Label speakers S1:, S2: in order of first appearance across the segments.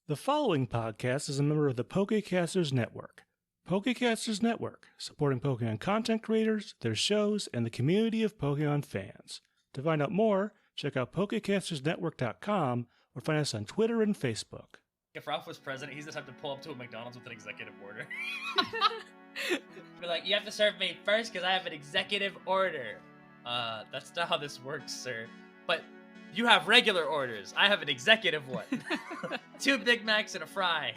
S1: The following podcast is a member of the Pokecasters Network. Pokecasters Network, supporting Pokemon content creators, their shows, and the community of Pokemon fans. To find out more, check out PokecastersNetwork.com or find us on Twitter and Facebook.
S2: If Ralph was president, he's the type to pull up to a McDonald's with an executive order. Be like, you have to serve me first because I have an executive order. That's not how this works, sir. But you have regular orders. I have an executive one. 2 Big Macs and a fry.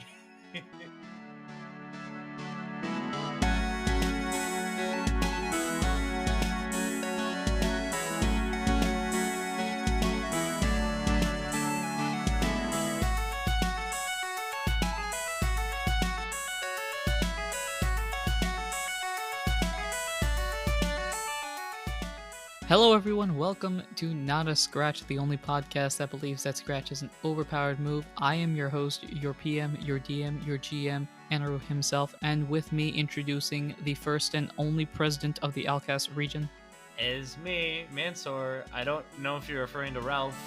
S3: Hello everyone, welcome to Not a Scratch, the only podcast that believes that Scratch is an overpowered move. I am your host, your PM, your DM, your GM, Anirudh himself, and with me introducing the first and only president of the Alcast region.
S2: Is me, Mansour. I don't know if you're referring to Ralph.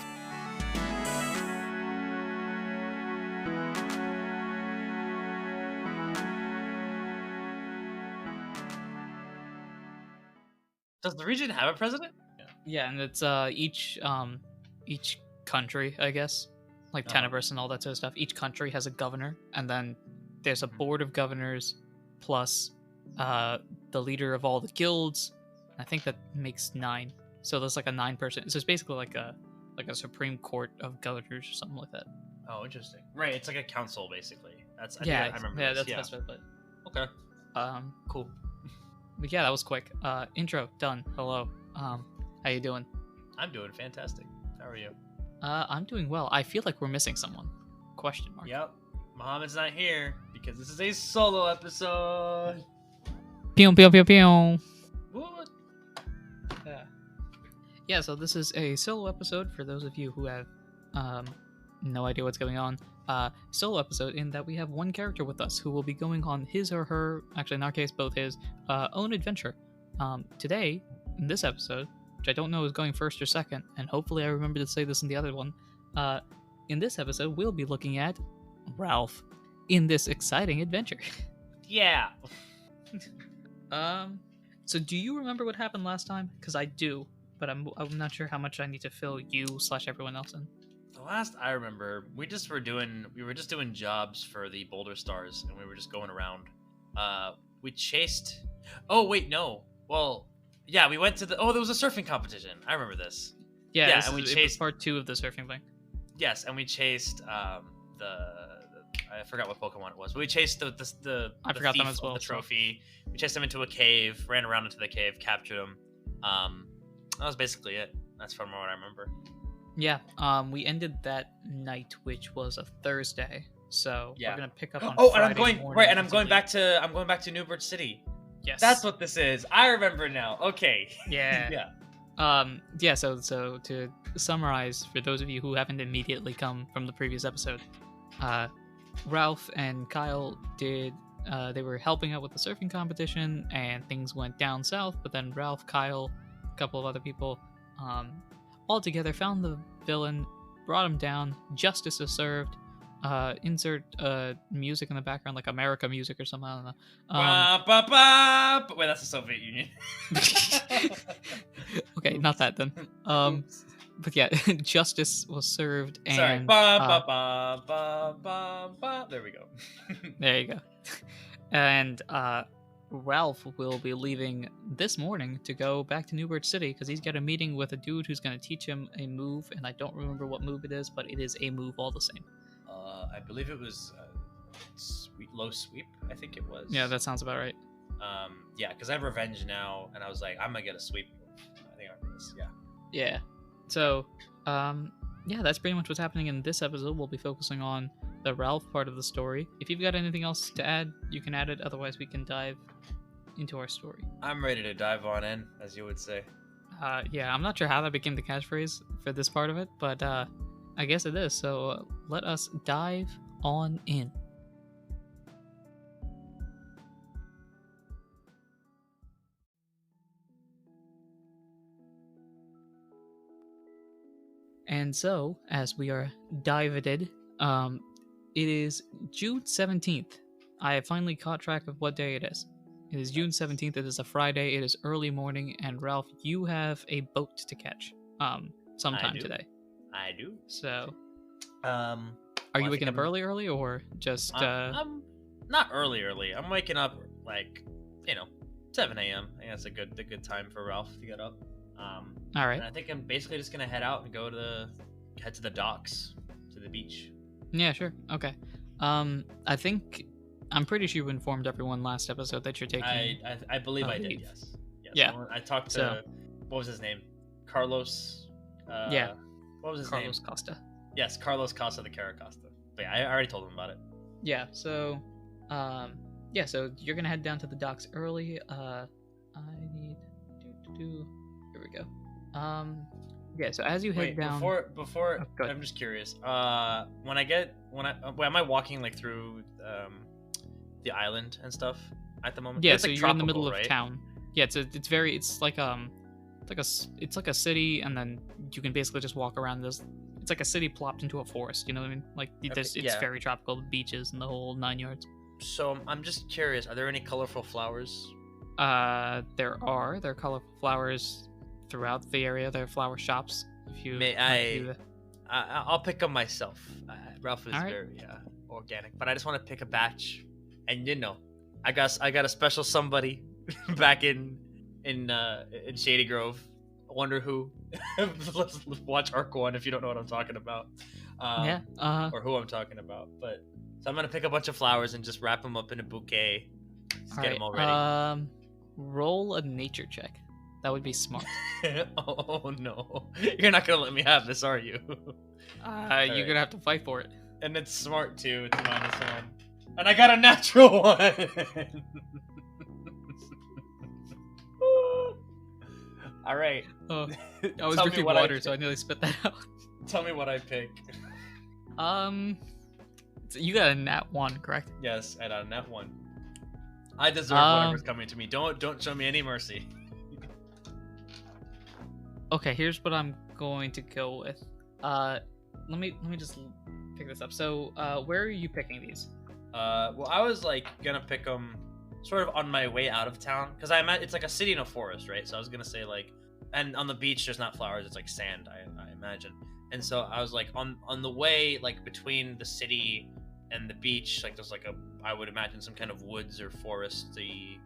S2: Does the region have a president?
S3: Yeah, and it's each country, I guess, like Tenebris and all that sort of stuff. Each country has a governor, and then there's a board of governors plus the leader of all the guilds. I think that makes 9. So there's like a 9-person. So it's basically like a Supreme Court of governors or something like that.
S2: Oh, interesting. Right, it's like a council basically. I remember.
S3: Yeah,
S2: this.
S3: that's the best way to put it.
S2: Okay. Cool.
S3: But yeah, that was quick. Intro done. Hello. How you doing?
S2: I'm doing fantastic. How are you?
S3: I'm doing well. I feel like we're missing someone. Question mark.
S2: Yep. Muhammad's not here because this is a solo episode.
S3: Pew pew pew pew.
S2: What?
S3: Yeah, so this is a solo episode for those of you who have no idea what's going on. Solo episode in that we have one character with us who will be going on his or her, actually in our case both his, own adventure. Today, in this episode, which I don't know is going first or second, and hopefully I remember to say this in the other one, in this episode we'll be looking at Ralph in this exciting adventure.
S2: Yeah.
S3: So do you remember what happened last time? Because I do, but I'm not sure how much I need to fill you/everyone else in.
S2: The last I remember, we were just doing jobs for the Boulder Stars, and we were just going around. We chased. Oh wait, no. Well, yeah, we went to there was a surfing competition. I remember this.
S3: Yeah,
S2: and we
S3: it was
S2: chased
S3: part 2 of the surfing thing.
S2: Yes, and we chased I forgot what Pokemon it was, but we chased the
S3: I forgot them
S2: thief
S3: as well.
S2: of the trophy. We chased him into a cave, ran around into the cave, captured him. That was basically it. That's from what I remember.
S3: Yeah, we ended that night, which was a Thursday. So we're gonna pick up on.
S2: Oh,
S3: Friday
S2: and I'm going
S3: morning
S2: right, and I'm
S3: to
S2: going
S3: leave.
S2: back to Newbridge City.
S3: Yes,
S2: That's what this is. I remember now. Okay.
S3: Yeah.
S2: Yeah.
S3: So to summarize, for those of you who haven't immediately come from the previous episode, Ralph and Kyle they were helping out with the surfing competition, and things went down south. But then Ralph, Kyle, a couple of other people, all together found the villain, brought him down. Justice is served. Insert music in the background, like America music or something. I don't know.
S2: Ba, ba, ba. Wait, that's the Soviet Union.
S3: Okay, not that then.
S2: Oops.
S3: But yeah, justice was served, and
S2: Sorry. Ba, ba, ba, ba, ba, ba. There we go.
S3: there you go. And Ralph will be leaving this morning to go back to Newbridge City because he's got a meeting with a dude who's going to teach him a move, and I don't remember what move it is, but it is a move all the same.
S2: I believe it was low sweep. I think it was.
S3: Yeah, that sounds about right.
S2: Yeah, because I have revenge now, and I was like, I'm gonna get a sweep. I think I remember this. Yeah.
S3: Yeah. So, yeah, that's pretty much what's happening in this episode. We'll be focusing on the Ralph part of the story. If you've got anything else to add, you can add it. Otherwise, we can dive into our story.
S2: I'm ready to dive on in, as you would say.
S3: Yeah, I'm not sure how that became the catchphrase for this part of it, but I guess it is. So let us dive on in. And so, as we are divided It is June 17th. I have finally caught track of what day it is. It is June 17th. It is a Friday. It is early morning, and Ralph, you have a boat to catch. Sometime today.
S2: I do.
S3: So,
S2: are
S3: you waking up early, or just?
S2: I'm not early. I'm waking up like, 7 a.m. I think that's a good time for Ralph to get up.
S3: All right.
S2: And I think I'm basically just gonna head out and head to the docks, to the beach.
S3: Yeah, sure. Okay. I'm pretty sure you informed everyone last episode that you're taking.
S2: I believe I did.
S3: leave.
S2: Yes.
S3: Yeah.
S2: I talked to what was his name? Carlos.
S3: Yeah.
S2: What was his
S3: Carlos
S2: name?
S3: Costa.
S2: Yes, Carlos Costa, the Caracosta. But yeah, I already told him about it.
S3: Yeah. So, so you're gonna head down to the docks early. I need Here we go. Yeah. So as you head down.
S2: Before I'm just curious. Am I walking like through the island and stuff at the moment?
S3: Yeah.
S2: It's
S3: So
S2: like
S3: you're in the
S2: tropical,
S3: middle of
S2: right?
S3: town. Yeah. It's like a city, and then you can basically just walk around this. It's like a city plopped into a forest. You know what I mean? Like it's very tropical, beaches and the whole 9 yards.
S2: So I'm just curious. Are there any colorful flowers?
S3: There are colorful flowers throughout the area. There are flower shops. If you
S2: I'll pick them myself. Ralph is
S3: All right.
S2: very organic, but I just want to pick a batch. And I got a special somebody back in Shady Grove. I wonder who. Let's watch Arc 1 if you don't know what I'm talking about. Or who I'm talking about. But so I'm gonna pick a bunch of flowers and just wrap them up in a bouquet. Get them all ready.
S3: Roll a nature check. That would be smart.
S2: Oh no! You're not gonna let me have this, are you?
S3: You're gonna have to fight for it.
S2: And it's smart too. It's -1, and I got a natural 1. All right.
S3: Oh, I was drinking water, so I nearly spit that out.
S2: Tell me what I pick.
S3: So you got a nat 1, correct?
S2: Yes, I got a nat 1. I deserve whatever's coming to me. Don't show me any mercy.
S3: Okay, here's what I'm going to go with. Let me just pick this up. So, where are you picking these?
S2: Well, I was like gonna pick them sort of on my way out of town because it's like a city in a forest, right? So I was gonna say like, and on the beach there's not flowers, it's like sand, I imagine. And so I was like on the way like between the city and the beach, like there's like I would imagine some kind of woods or foresty,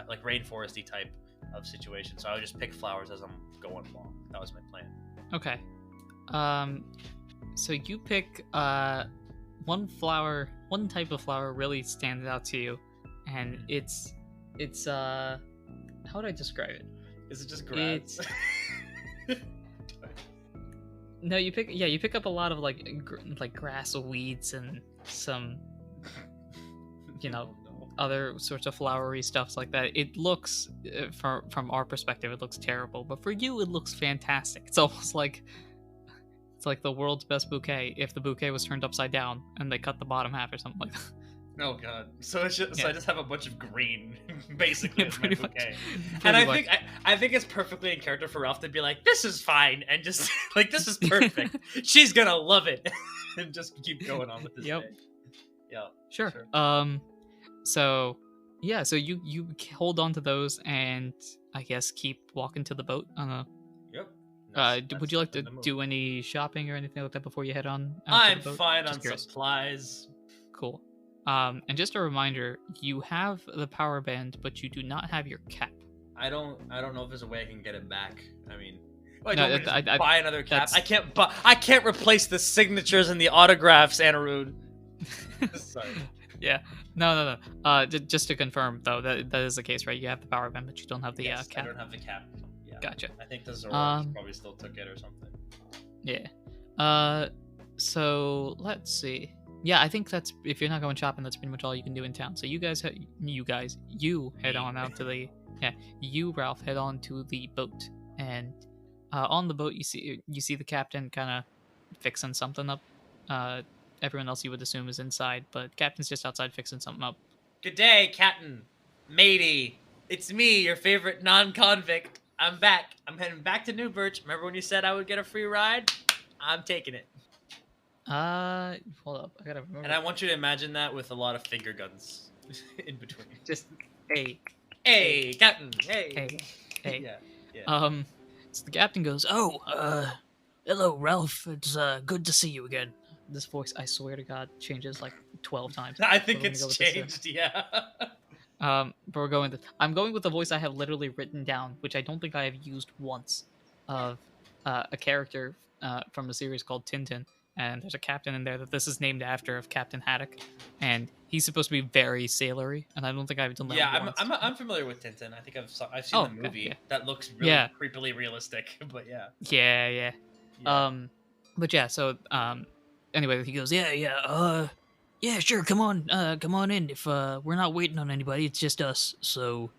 S2: like rainforesty type of situation. So I would just pick flowers as I'm going along. That was my plan.
S3: Okay. So you pick one type of flower really stands out to you, and it's how would I describe it?
S2: Is it just grass?
S3: No, you pick up a lot of like grass, weeds, and some other sorts of flowery stuffs like that. It looks from our perspective it looks terrible, but for you it looks fantastic. It's almost like the world's best bouquet if the bouquet was turned upside down and they cut the bottom half or something like that.
S2: Oh god! So I just have a bunch of green, basically, as my
S3: Pretty
S2: bouquet.
S3: much.
S2: And I think it's perfectly in character for Ralph to be like, "This is fine," and just like, "This is perfect. She's gonna love it," and just keep going on with this.
S3: Yep.
S2: Day. Yeah.
S3: Sure. So you hold on to those and I guess keep walking to the boat.
S2: Yep.
S3: Would you like to do any shopping or anything like that before you head on?
S2: I'm fine on supplies.
S3: Cool. And just a reminder, you have the power band, but you do not have your cap.
S2: I don't know if there's a way I can get it back. I mean, buy another cap. I can't replace the signatures and the autographs, Anirudh. Sorry.
S3: Yeah. No. Just to confirm, though, that is the case, right? You have the power band, but you don't have the cap.
S2: I don't have the cap. Yeah.
S3: Gotcha.
S2: I think the Zoroarks probably still took it or something.
S3: Yeah. So let's see. Yeah, I think that's if you're not going shopping, that's pretty much all you can do in town. So you head on out to the you Ralph head on to the boat, and on the boat you see the captain kind of fixing something up. Everyone else you would assume is inside, but Captain's just outside fixing something up.
S2: Good day, Captain. Matey. It's me, your favorite non-convict. I'm back. I'm heading back to New Birch. Remember when you said I would get a free ride? I'm taking it.
S3: Hold up. I gotta remember.
S2: And I want you to imagine that with a lot of finger guns in between.
S3: Just hey,
S2: Hey, Captain. Hey.
S3: hey.
S2: Yeah.
S3: So the captain goes, "Oh, hello, Ralph. It's good to see you again." This voice, I swear to God, changes like 12 times.
S2: I think
S3: But we're
S2: it's
S3: gonna go with this,
S2: changed. Yeah.
S3: but we're going with. I'm going with the voice I have literally written down, which I don't think I have used once, of a character from a series called Tintin, and there's a captain in there that this is named after, of Captain Haddock, and he's supposed to be very sailory, and I don't think I've done that
S2: Yeah,
S3: once.
S2: I'm familiar with Tintin. I think I've seen the movie.
S3: Yeah.
S2: That looks really
S3: Yeah.
S2: creepily realistic. But yeah.
S3: Yeah. But yeah, so anyway, he goes, yeah, sure, come on in. If we're not waiting on anybody, it's just us, so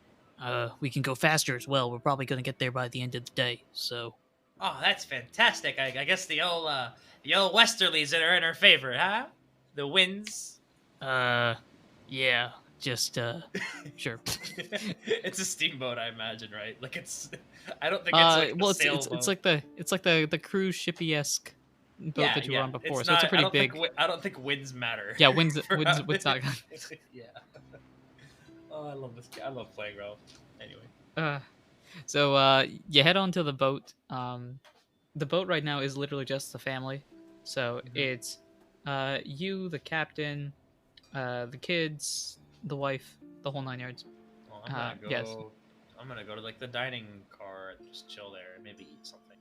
S3: we can go faster as well. We're probably gonna get there by the end of the day, so.
S2: Oh, that's fantastic. I guess the old westerlies are in our favor, huh? The winds.
S3: Yeah, just sure.
S2: It's a steamboat, I imagine, right? Like it's. I don't think it's like
S3: well,
S2: a sailboat.
S3: it's like the cruise shippy-esque boat that you were on before, so it's a pretty big.
S2: I don't think winds matter.
S3: Yeah, winds not.
S2: Yeah. Oh, I love this. I love playing Ralph. Anyway.
S3: So you head on to the boat. The boat right now is literally just the family. So it's you, the captain, the kids, the wife, the whole 9 yards.
S2: Well, I'm gonna go.
S3: Yes.
S2: I'm gonna go to like the dining car and just chill there and maybe eat something.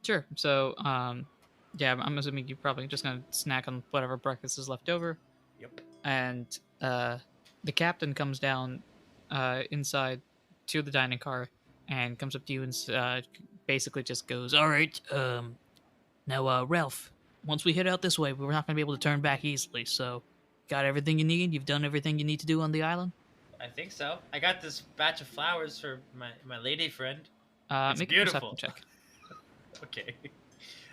S3: Sure. So yeah, I'm assuming you're probably just gonna snack on whatever breakfast is left over.
S2: Yep.
S3: And the captain comes down inside to the dining car and comes up to you and basically just goes, "All right, now Ralph, once we head out this way, we're not gonna be able to turn back easily. So, got everything you need? You've done everything you need to do on the island?"
S2: I think so. I got this batch of flowers for my lady friend.
S3: Make
S2: beautiful.
S3: a perception check.
S2: Okay.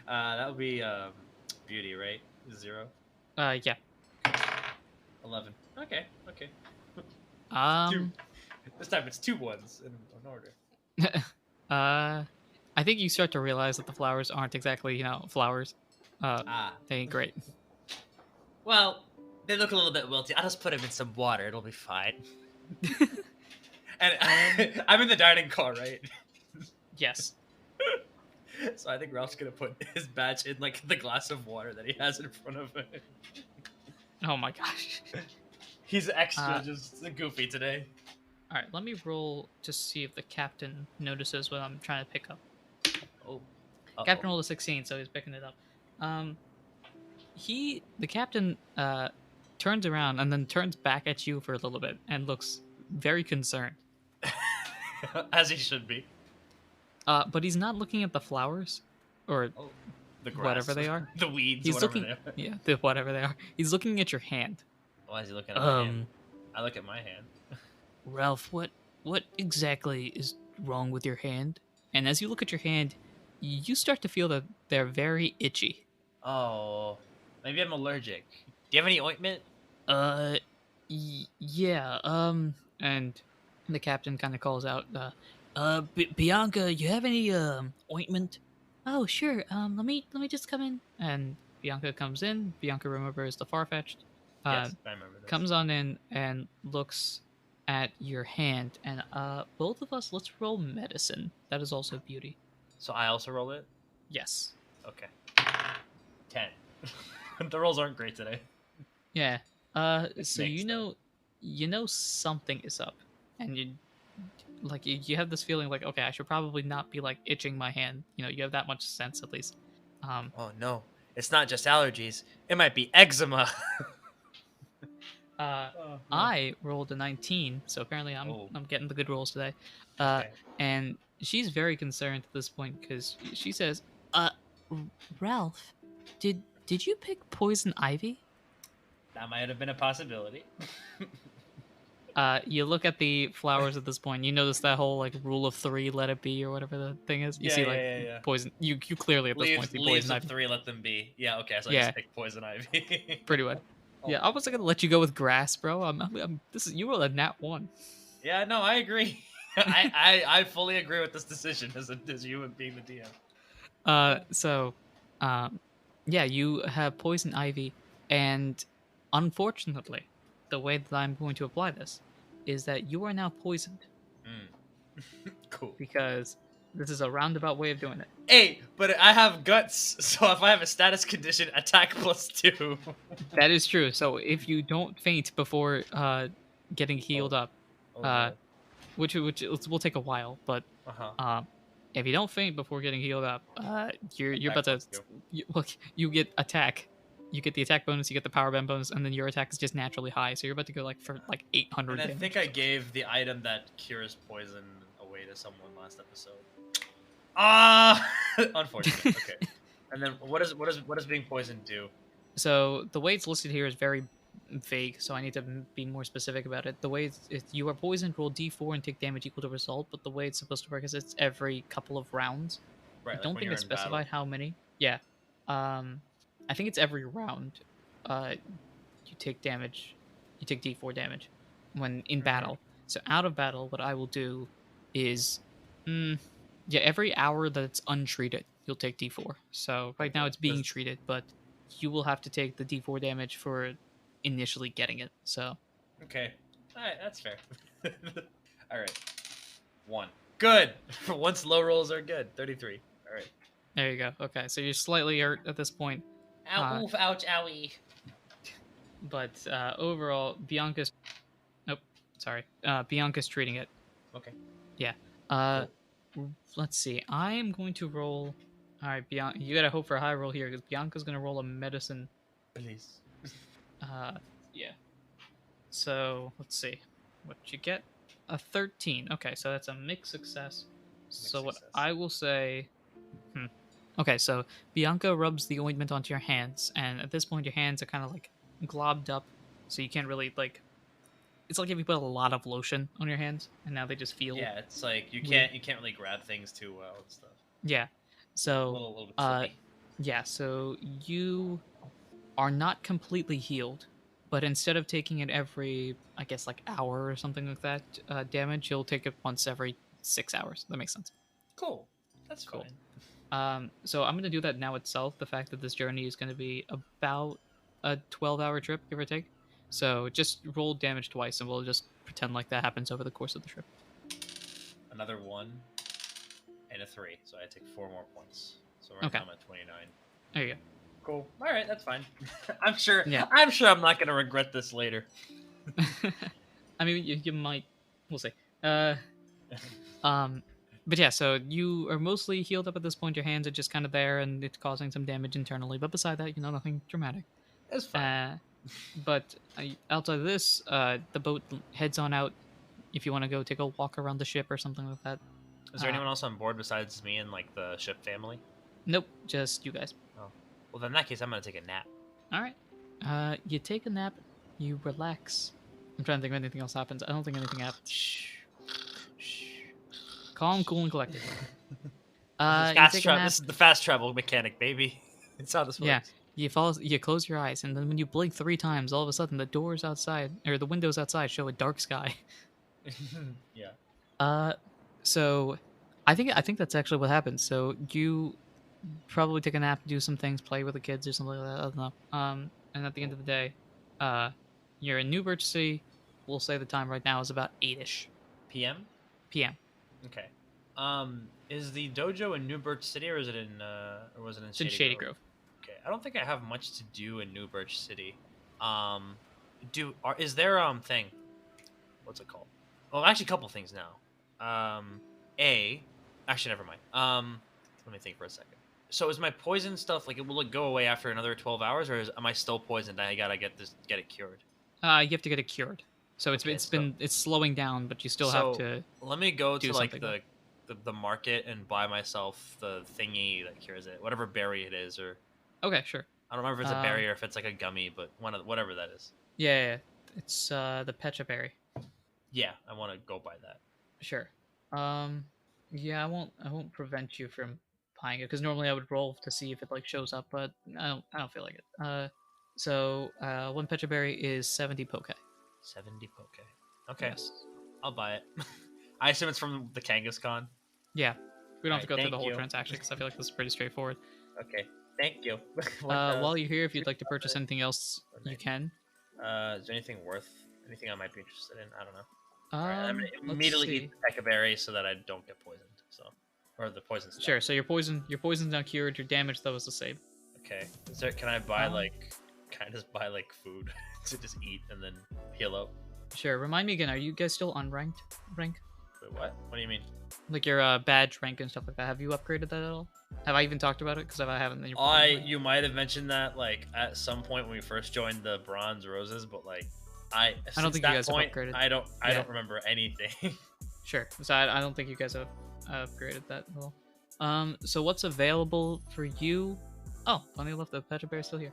S2: That would be beauty, right? 0.
S3: Yeah.
S2: 11. Okay.
S3: Um.
S2: This time it's 2 ones in order.
S3: I think you start to realize that the flowers aren't exactly, flowers. They ain't great.
S2: Well, they look a little bit wilty. I'll just put them in some water. It'll be fine. And I'm in the dining car, right?
S3: Yes.
S2: So I think Ralph's gonna put his batch in like the glass of water that he has in front of him.
S3: Oh my gosh.
S2: He's extra just goofy today.
S3: All right, let me roll to see if the captain notices what I'm trying to pick up.
S2: Oh.
S3: Captain rolled a 16, so he's picking it up. The captain turns around and then turns back at you for a little bit and looks very concerned.
S2: As he should be.
S3: But he's not looking at the flowers or
S2: the grass.
S3: whatever they are.
S2: The weeds.
S3: He's
S2: whatever
S3: looking.
S2: they are.
S3: Yeah, whatever they are. He's looking at your hand.
S2: Why is he looking at my hand? I look at my hand.
S3: Ralph, what exactly is wrong with your hand? And as you look at your hand, you start to feel that they're very itchy.
S2: Oh, maybe I'm allergic. Do you have any ointment?
S3: Yeah. And the captain kind of calls out, Bianca, you have any ointment? Oh, sure. Let me just come in. And Bianca comes in. Bianca remembers the Farfetched.
S2: Yes, I remember this.
S3: Comes on in and looks at your hand, and both of us, let's roll medicine. That is also beauty.
S2: So I also roll it?
S3: Yes.
S2: Okay. 10. The rolls aren't great today.
S3: Yeah. So you know something is up, and you have this feeling like, okay, I should probably not be like itching my hand. You have that much sense at least.
S2: Oh no, it's not just allergies. It might be eczema.
S3: I rolled a 19, so apparently I'm getting the good rolls today.
S2: Okay.
S3: And she's very concerned at this point because she says, Ralph, did you pick poison ivy?
S2: That might have been a possibility.
S3: You look at the flowers at this point. You notice that whole like rule of 3, let it be, or whatever the thing is. You see poison. You clearly at this point see
S2: leaves
S3: poison
S2: of
S3: ivy.
S2: 3, let them be. Yeah, okay. So I just picked poison ivy.
S3: Pretty much. Yeah, I wasn't gonna let you go with grass, bro. You rolled a nat 1.
S2: Yeah, no, I agree. I fully agree with this decision as you being the DM.
S3: So, Yeah, you have poison ivy, and unfortunately, the way that I'm going to apply this is that you are now poisoned
S2: Cool.
S3: because this is a roundabout way of doing it.
S2: Hey, but I have guts, so if I have a status condition, attack +2.
S3: That is true. So if you don't faint before getting healed up,
S2: Oh
S3: uh,
S2: no.
S3: which will take a while, but
S2: Uh-huh.
S3: if you don't faint before getting healed up, you're
S2: Attack
S3: about to
S2: +2.
S3: you get attack. You get the attack bonus, you get the power band bonus, and then your attack is just naturally high. So you're about to go like for like 800
S2: And I
S3: damage.
S2: think I gave the item that cures poison away to someone last episode. Ah, unfortunate. Okay. And then what does being poisoned do?
S3: So the way it's listed here is very vague, so I need to be more specific about it. The way you are poisoned, roll d4 and take damage equal to result, but the way it's supposed to work is it's every couple of rounds.
S2: Right.
S3: I
S2: Like
S3: don't
S2: when
S3: think
S2: you're
S3: it's
S2: in battle.
S3: specified how many. Yeah. I think it's every round. You take damage. You take d4 damage when in battle. So out of battle, what I will do is, yeah, every hour that it's untreated, you'll take d4. So right now
S2: Okay.
S3: it's being treated, but you will have to take the d4 damage for initially getting it. So
S2: Okay. All right, that's fair. All right. 1. Good. Once low rolls are good. 33. All right.
S3: there you go. Okay, so you're slightly hurt at this point,
S2: Ow, oof, ouch, owie.
S3: but overall, Bianca's. Nope, sorry. Bianca's treating it.
S2: Okay.
S3: Yeah.
S2: Cool.
S3: Let's see. I am going to roll. All right, Bianca. You gotta hope for a high roll here because Bianca's gonna roll a medicine.
S2: Please.
S3: Yeah. So let's see. What you get? A 13. Okay, so that's a mixed success. So what
S2: success.
S3: I will say. Okay, so Bianca rubs the ointment onto your hands, and at this point, your hands are kind of like globbed up, so you can't really like. It's like if you put a lot of lotion on your hands, and now they just feel.
S2: Yeah, it's like you
S3: weird.
S2: can't really grab things too well and stuff.
S3: Yeah.
S2: A
S3: So,
S2: little bit slippy.
S3: yeah. So you are not completely healed, but instead of taking it every, I guess, like hour or something like that, damage, you'll take it once every 6 hours. That makes sense.
S2: Cool. That's
S3: Cool.
S2: fine.
S3: So I'm gonna do that now itself. The fact that this journey is gonna be about a 12-hour trip, give or take. So just roll damage twice, and we'll just pretend like that happens over the course of the trip.
S2: Another 1 and a 3, so I take 4 more points. So right
S3: Okay.
S2: now I'm at 29.
S3: There you go.
S2: Cool. All right, that's fine. I'm sure.
S3: Yeah.
S2: I'm sure I'm not gonna regret this later.
S3: I mean, you might. We'll see. But yeah, so you are mostly healed up at this point. Your hands are just kind of there, and it's causing some damage internally. But beside that, nothing dramatic.
S2: It's fine.
S3: But outside of this, the boat heads on out. If you want to go take a walk around the ship or something like that.
S2: Is there anyone else on board besides me and like the ship family?
S3: Nope, just you guys.
S2: Oh, well, then in that case, I'm gonna take a nap.
S3: All right. You take a nap. You relax. I'm trying to think if anything else happens. I don't think anything happens. Shh. Calm, cool, and collected.
S2: This is the fast travel mechanic, baby. It's how this works.
S3: Yeah, you close your eyes, and then when you blink 3 times, all of a sudden the doors outside or the windows outside show a dark sky.
S2: Yeah.
S3: So I think that's actually what happens. So you probably take a nap, do some things, play with the kids or something like that. I don't know. And at the end of the day, you're in New Birch City. We'll say the time right now is about 8ish
S2: PM.
S3: p.m.
S2: Okay. Is the dojo in New Birch City, or is it in, or was it in
S3: It's in Shady Grove.
S2: Okay. I don't think I have much to do in New Birch City. Is there thing? What's it called? Well, actually, a couple things now. Actually, never mind. Let me think for a second. So, is my poison stuff like will it go away after another 12 hours, or am I still poisoned? I gotta get it cured.
S3: You have to get it cured. So it's slowing down, but you still have to.
S2: Let me go to like
S3: something.
S2: the market and buy myself the thingy that cures it, whatever berry it is, or
S3: Okay, sure.
S2: I don't remember if it's a berry or if it's like a gummy, but whatever that is.
S3: Yeah. It's the pecha berry.
S2: Yeah, I want to go buy that.
S3: Sure. Yeah, I won't prevent you from buying it because normally I would roll to see if it like shows up, but I don't feel like it. So 1 pecha berry is 70 poke.
S2: 70 poke. Okay,
S3: Yes.
S2: I'll buy it. I assume it's from the Kangaskhan.
S3: Yeah. We don't have to go through
S2: Thank
S3: the whole
S2: you.
S3: transaction because I feel like this is pretty straightforward.
S2: Okay. Thank you.
S3: While you're here, if you'd like to purchase anything else, you can.
S2: Is there anything anything I might be interested in? I don't know. Alright, I'm gonna
S3: Let's
S2: immediately
S3: see.
S2: eat the peca berry so that I don't get poisoned. Or the poison stuff.
S3: Sure. So your poison's now cured. Your damage though is the same.
S2: Okay. Can I buy can I just buy food to just eat and then heal up?
S3: Sure. Remind me again. Are you guys still unranked? Rank?
S2: Wait, what? What do you mean?
S3: Like your badge rank and stuff like that. Have you upgraded that at all? Have I even talked about it? Because if I haven't, then
S2: you might have mentioned that at some point when we first joined the Bronze Roses, but I
S3: don't think you guys have upgraded.
S2: I don't remember anything.
S3: Sure. So I don't think you guys have upgraded that at all. So what's available for you? Oh, funny enough, the Petra Bear is still here.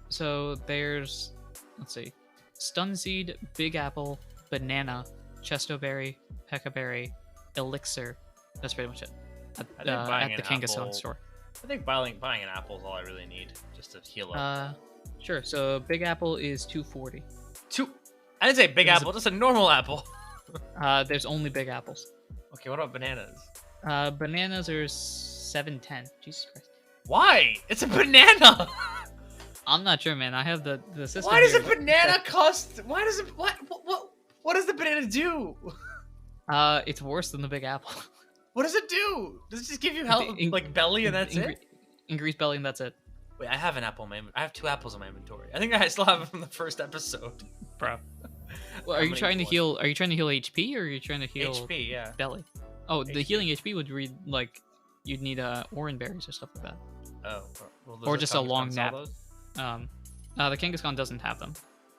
S3: So there's, let's see, Stunseed, Big Apple, Banana, Chestoberry, Peccaberry, Elixir. That's pretty much it. At the Kangaskhan store.
S2: I think buying an apple is all I really need just to heal up.
S3: Sure. So Big Apple is 240.
S2: I didn't say big apple, just a normal apple.
S3: There's only big apples.
S2: Okay, what about bananas?
S3: Bananas are 710. Jesus Christ.
S2: Why? It's a banana.
S3: I'm not sure, man. I have the system.
S2: Why does a banana cost? Why does it? What does the banana do?
S3: It's worse than the big apple.
S2: What does it do? Does it just give you health, belly, and that's it?
S3: Increase belly, and that's it.
S2: Wait, I have an apple in my I have 2 apples in my inventory. I think I still have it from the first episode.
S3: Bro. Well, are you trying to heal? Are you trying to heal HP, or are you trying to heal
S2: HP? Yeah.
S3: Belly. Oh,
S2: HP.
S3: The healing HP would read you'd need orange berries or stuff like that.
S2: Oh. Well,
S3: Or just a long nap.
S2: Those?
S3: The Kangaskhan doesn't have them.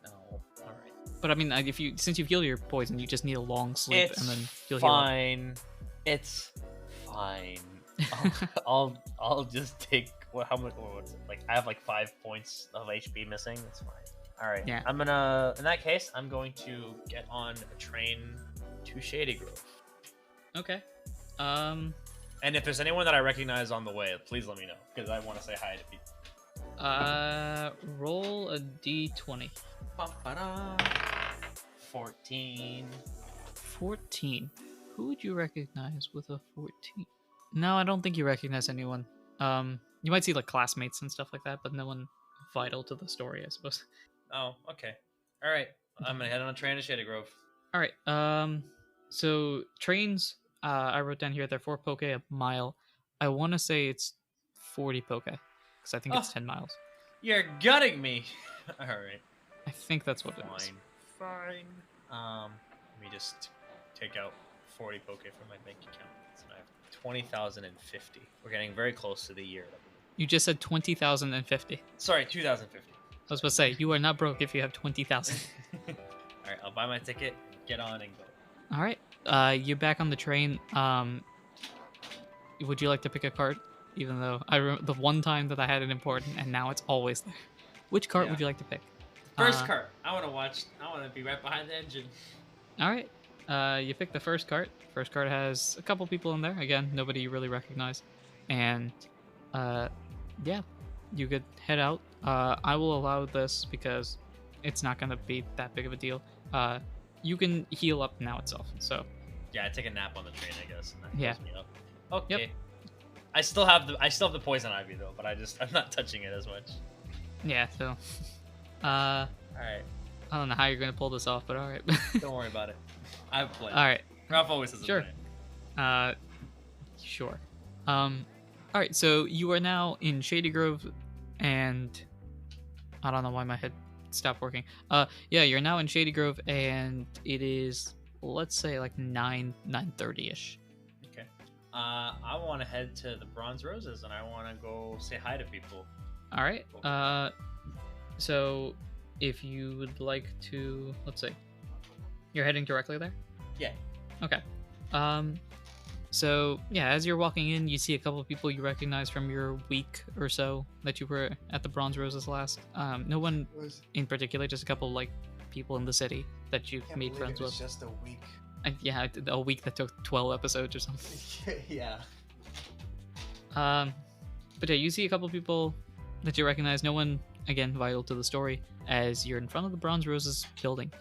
S2: No. All right.
S3: But I mean, since you've healed your poison, you just need a long sleep and then you'll
S2: fine. It's fine. I'll just take how much? What is it? I have 5 points of HP missing. That's fine. All right.
S3: Yeah.
S2: In that case, I'm going to get on a train to Shady Grove.
S3: Okay.
S2: And if there's anyone that I recognize on the way, please let me know because I want to say hi to people.
S3: Roll a d20.
S2: 14.
S3: 14. Who would you recognize with a 14? No, I don't think you recognize anyone. You might see classmates and stuff like that, but no one vital to the story, I suppose.
S2: Oh, okay. All right. I'm gonna head on a train to Shady Grove.
S3: All right. So trains. I wrote down here they're 4 poke a mile. I want to say it's 40 poke because I think it's 10 miles.
S2: You're gutting me. All right.
S3: I think that's what it is.
S2: Fine. Let me just take out 40 poke from my bank account. So I have 20,050. We're getting very close to the year.
S3: You just said 20,050.
S2: Sorry, 2,050.
S3: I was about to say you are not broke if you have 20,000.
S2: All right, I'll buy my ticket, get on, and go.
S3: All right. You're back on the train. Would you like to pick a cart? Even though I remember the one time that I had it important, and now it's always there. Which cart would you like to pick?
S2: First cart. I want to be right behind the engine.
S3: All right. You pick the first cart. First cart has a couple people in there. Again, nobody you really recognize. And, yeah, you could head out. I will allow this because it's not going to be that big of a deal. You can heal up now itself, so.
S2: Yeah, I take a nap on the train, I guess. And that
S3: yeah.
S2: Heals me up. Okay.
S3: Yep.
S2: I still have the poison ivy though, but I'm not touching it as much.
S3: Yeah, so.
S2: Alright.
S3: I don't know how you're gonna pull this off, but alright.
S2: Don't worry about it. I have a plan.
S3: Alright.
S2: Ralph always has a
S3: sure.
S2: plan.
S3: Sure. Alright, so you are now in Shady Grove, and I don't know why my head stopped working. Yeah, you're now in Shady Grove, and it is, let's say, 9:30ish.
S2: Okay. I want to head to the Bronze Roses, and I want to go say hi to people.
S3: All right. So if you would like to, let's see, you're heading directly there?
S2: Yeah.
S3: Okay. So yeah, as you're walking in, you see a couple of people you recognize from your week or so that you were at the Bronze Roses last. No one in particular, just a couple people in the city that you've made friends with.
S2: Just a week.
S3: Yeah, a week that took 12 episodes or something.
S2: Yeah.
S3: But yeah, you see a couple of people that you recognize. No one, again, vital to the story, as you're in front of the Bronze Roses building.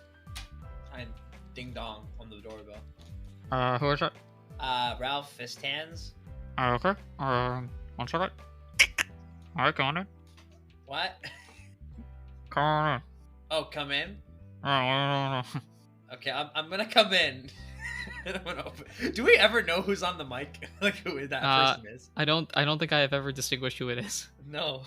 S2: I ding dong on the doorbell.
S3: Who is it?
S2: Ralph Fist Hands.
S3: Okay. 1 second. Hi, Connor.
S2: What?
S3: Connor.
S2: Oh, come in?
S3: Oh,
S2: Okay, I'm gonna come in. I'm gonna open. Do we ever know who's on the mic? Like who that person is?
S3: I don't think I have ever distinguished who it is.
S2: No.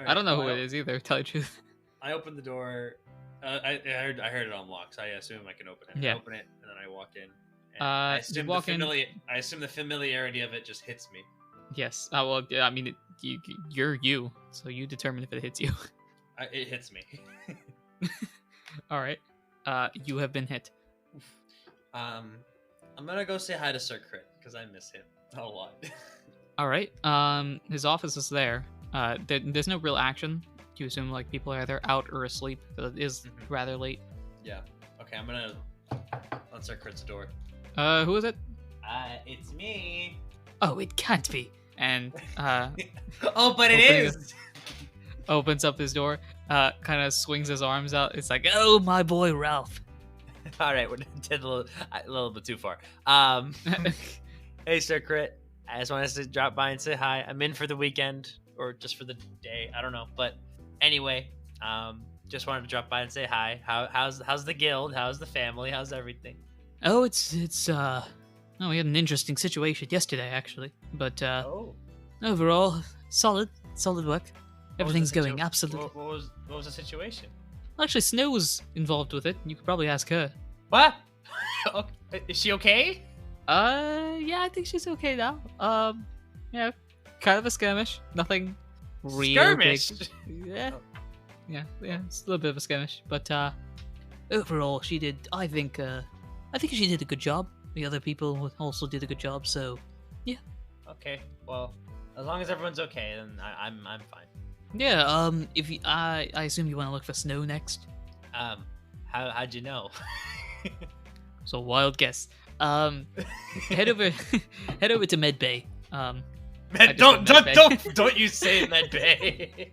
S3: I don't know who it is either, to tell you the truth.
S2: I opened the door. I heard it unlocked, so I assume I can open it.
S3: Yeah.
S2: I open it and then I walk in. And I assume
S3: you walk in.
S2: I assume the familiarity of it just hits me.
S3: Yes. Well, yeah, I mean, you're you, so you determine if it hits you.
S2: It hits me.
S3: All right. You have been hit.
S2: I'm gonna go say hi to Sir Crit because I miss him a lot.
S3: All right. His office is there. There's no real action. You assume like people are either out or asleep. It is rather late.
S2: Yeah. Okay, I'm gonna on Sir Crit's door.
S3: Who is it?
S2: It's me.
S3: Oh, it can't be. And
S2: Oh, but it is.
S3: Opens up his door. Kind of swings his arms out. It's like, oh, my boy Ralph.
S2: All right, we did a little bit too far. Hey, Sir Crit. I just wanted to drop by and say hi. I'm in for the weekend or just for the day. I don't know, but anyway, just wanted to drop by and say hi. How's the guild? How's the family? How's everything?
S3: Oh, it's no, we had an interesting situation yesterday actually, but overall solid work. Everything's going absolutely.
S2: What was the situation?
S3: Actually, Snow was involved with it. You could probably ask her.
S2: What? Is she okay?
S3: Yeah, I think she's okay now. Yeah, kind of a skirmish. Nothing real
S2: Skirmish?
S3: big. Yeah. Yeah, it's a little bit of a skirmish. But overall, she did. I think she did a good job. The other people also did a good job. So, yeah.
S2: Okay. Well, as long as everyone's okay, then I'm fine.
S3: Yeah. If you, I assume you want to look for Snow next.
S2: How'd you know?
S3: So wild guess. Head over to Med Bay.
S2: Don't you say Med Bay.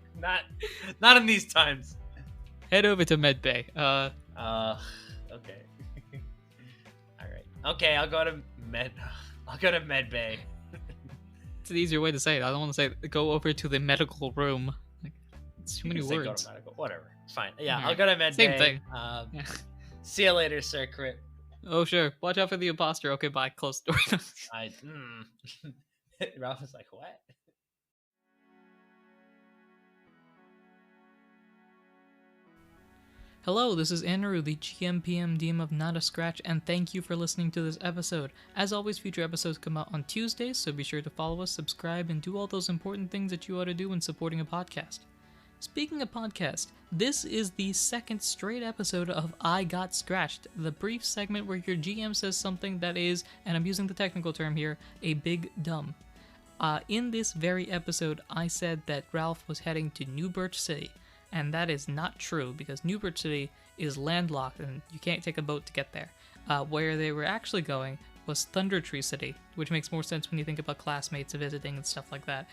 S2: Not in these times.
S3: Head over to Med Bay.
S2: Okay. All right. Okay, I'll go to Med Bay.
S3: It's an easier way to say it. I don't want to say go over to the medical room. Like, it's too many words.
S2: Go to medical. Whatever. It's fine. Yeah,
S3: All
S2: I'll
S3: right.
S2: go to Med
S3: Same
S2: Bay.
S3: thing. Yeah.
S2: See you later, Sir Crit.
S3: Oh sure. Watch out for the imposter. Okay, bye. Close the door.
S2: Ralph was like, what?
S3: Hello, this is Anirudh, the GM DM of Not a Scratch, and thank you for listening to this episode. As always, future episodes come out on Tuesdays, so be sure to follow us, subscribe, and do all those important things that you ought to do when supporting a podcast. Speaking of podcast, this is the second straight episode of I Got Scratched, the brief segment where your GM says something that is, and I'm using the technical term here, a big dumb. In this very episode, I said that Ralph was heading to New Birch City, and that is not true because New Birch City is landlocked and you can't take a boat to get there. Where they were actually going was Thunder Tree City, which makes more sense when you think about classmates visiting and stuff like that.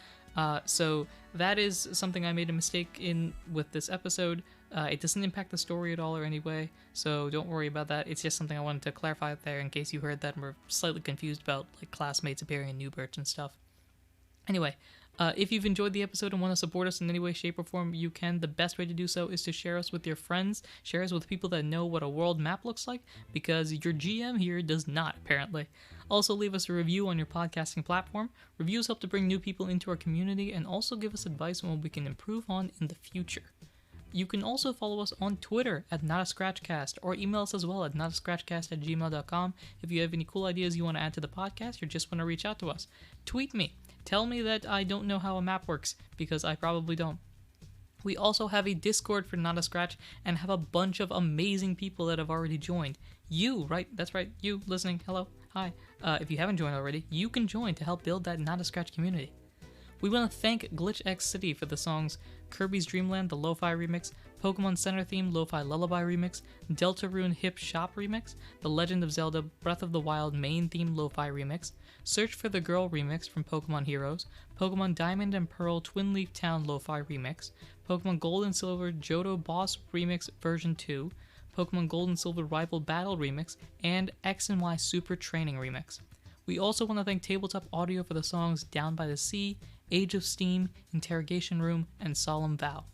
S3: So that is something I made a mistake in with this episode. It doesn't impact the story at all or any way, so don't worry about that. It's just something I wanted to clarify out there in case you heard that and were slightly confused about like classmates appearing in New Birch and stuff. Anyway, if you've enjoyed the episode and want to support us in any way, shape, or form you can, the best way to do so is to share us with your friends, share us with people that know what a world map looks like, because your GM here does not, apparently. Also, leave us a review on your podcasting platform. Reviews help to bring new people into our community and also give us advice on what we can improve on in the future. You can also follow us on Twitter at NotAScratchCast, or email us as well at notascratchcast@gmail.com if you have any cool ideas you want to add to the podcast or just want to reach out to us. Tweet me. Tell me that I don't know how a map works, because I probably don't. We also have a Discord for Not a Scratch and have a bunch of amazing people that have already joined. You, right? That's right. You listening. Hello. Hi. If you haven't joined already, you can join to help build that Not a Scratch community. We want to thank Glitch X City for the songs Kirby's Dream Land, the Lo-Fi remix, Pokemon Center Theme Lo-Fi Lullaby remix, Deltarune Hip Shop remix, The Legend of Zelda Breath of the Wild main theme Lo-Fi remix, Search for the Girl remix from Pokemon Heroes, Pokemon Diamond and Pearl Twin Leaf Town Lo-Fi remix, Pokemon Gold and Silver Johto Boss remix version 2, Pokemon Gold and Silver Rival Battle remix, and X and Y Super Training remix. We also want to thank Tabletop Audio for the songs Down by the Sea, Age of Steam, Interrogation Room, and Solemn Vow.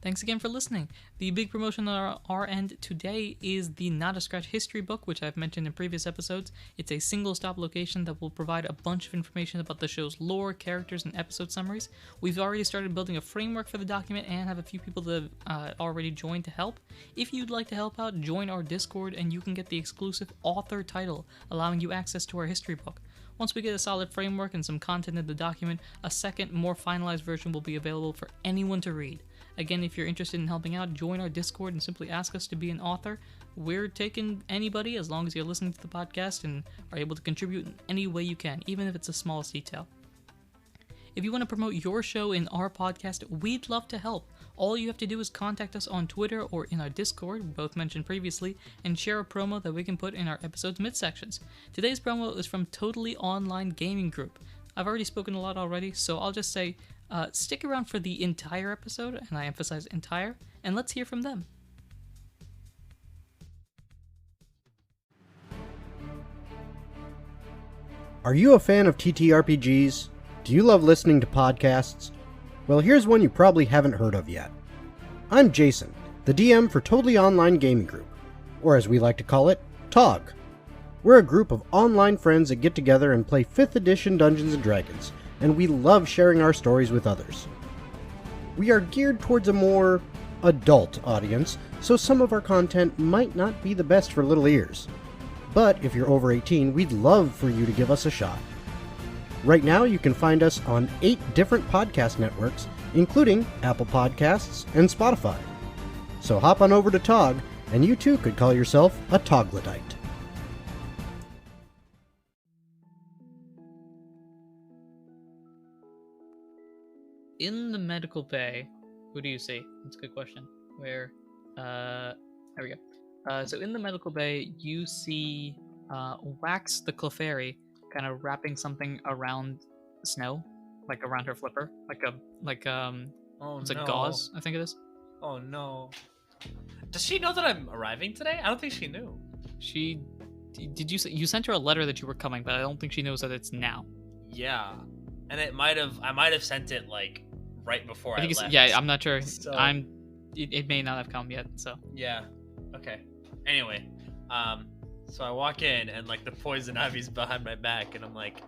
S3: Thanks again for listening. The big promotion on our end today is the Not a Scratch history book, which I've mentioned in previous episodes. It's a single-stop location that will provide a bunch of information about the show's lore, characters, and episode summaries. We've already started building a framework for the document and have a few people that have already joined to help. If you'd like to help out, join our Discord and you can get the exclusive author title, allowing you access to our history book. Once we get a solid framework and some content in the document, a second, more finalized version will be available for anyone to read. Again, if you're interested in helping out, join our Discord and simply ask us to be an author. We're taking anybody as long as you're listening to the podcast and are able to contribute in any way you can, even if it's the smallest detail. If you want to promote your show in our podcast, we'd love to help. All you have to do is contact us on Twitter or in our Discord, both mentioned previously, and share a promo that we can put in our episode's midsections. Today's promo is from Totally Online Gaming Group. I've already spoken a lot already, so I'll just say, stick around for the entire episode, and I emphasize entire, and let's hear from them.
S4: Are you a fan of TTRPGs? Do you love listening to podcasts? Well, here's one you probably haven't heard of yet. I'm Jason, the DM for Totally Online Gaming Group, or as we like to call it, TOG. We're a group of online friends that get together and play 5th edition Dungeons & Dragons, and we love sharing our stories with others. We are geared towards a more adult audience, so some of our content might not be the best for little ears. But if you're over 18, we'd love for you to give us a shot. Right now, you can find us on 8 different podcast networks, including Apple Podcasts and Spotify. So hop on over to TOG, and you too could call yourself a Toglodyte.
S3: In the medical bay, who do you see? That's a good question. Where? There we go. So in the medical bay, you see Wax the Clefairy kind of wrapping something around Snow, like around her flipper, it's like gauze, I think it is.
S2: Oh no! Does she know that I'm arriving today? I don't think she knew.
S3: Did you sent her a letter that you were coming, but I don't think she knows that it's now.
S2: Yeah, and I might have sent it like right before I left.
S3: Yeah, I'm not sure.
S2: So...
S3: It may not have come yet. So
S2: yeah. Okay. Anyway, so I walk in and like the poison ivy's behind my back, and I'm like,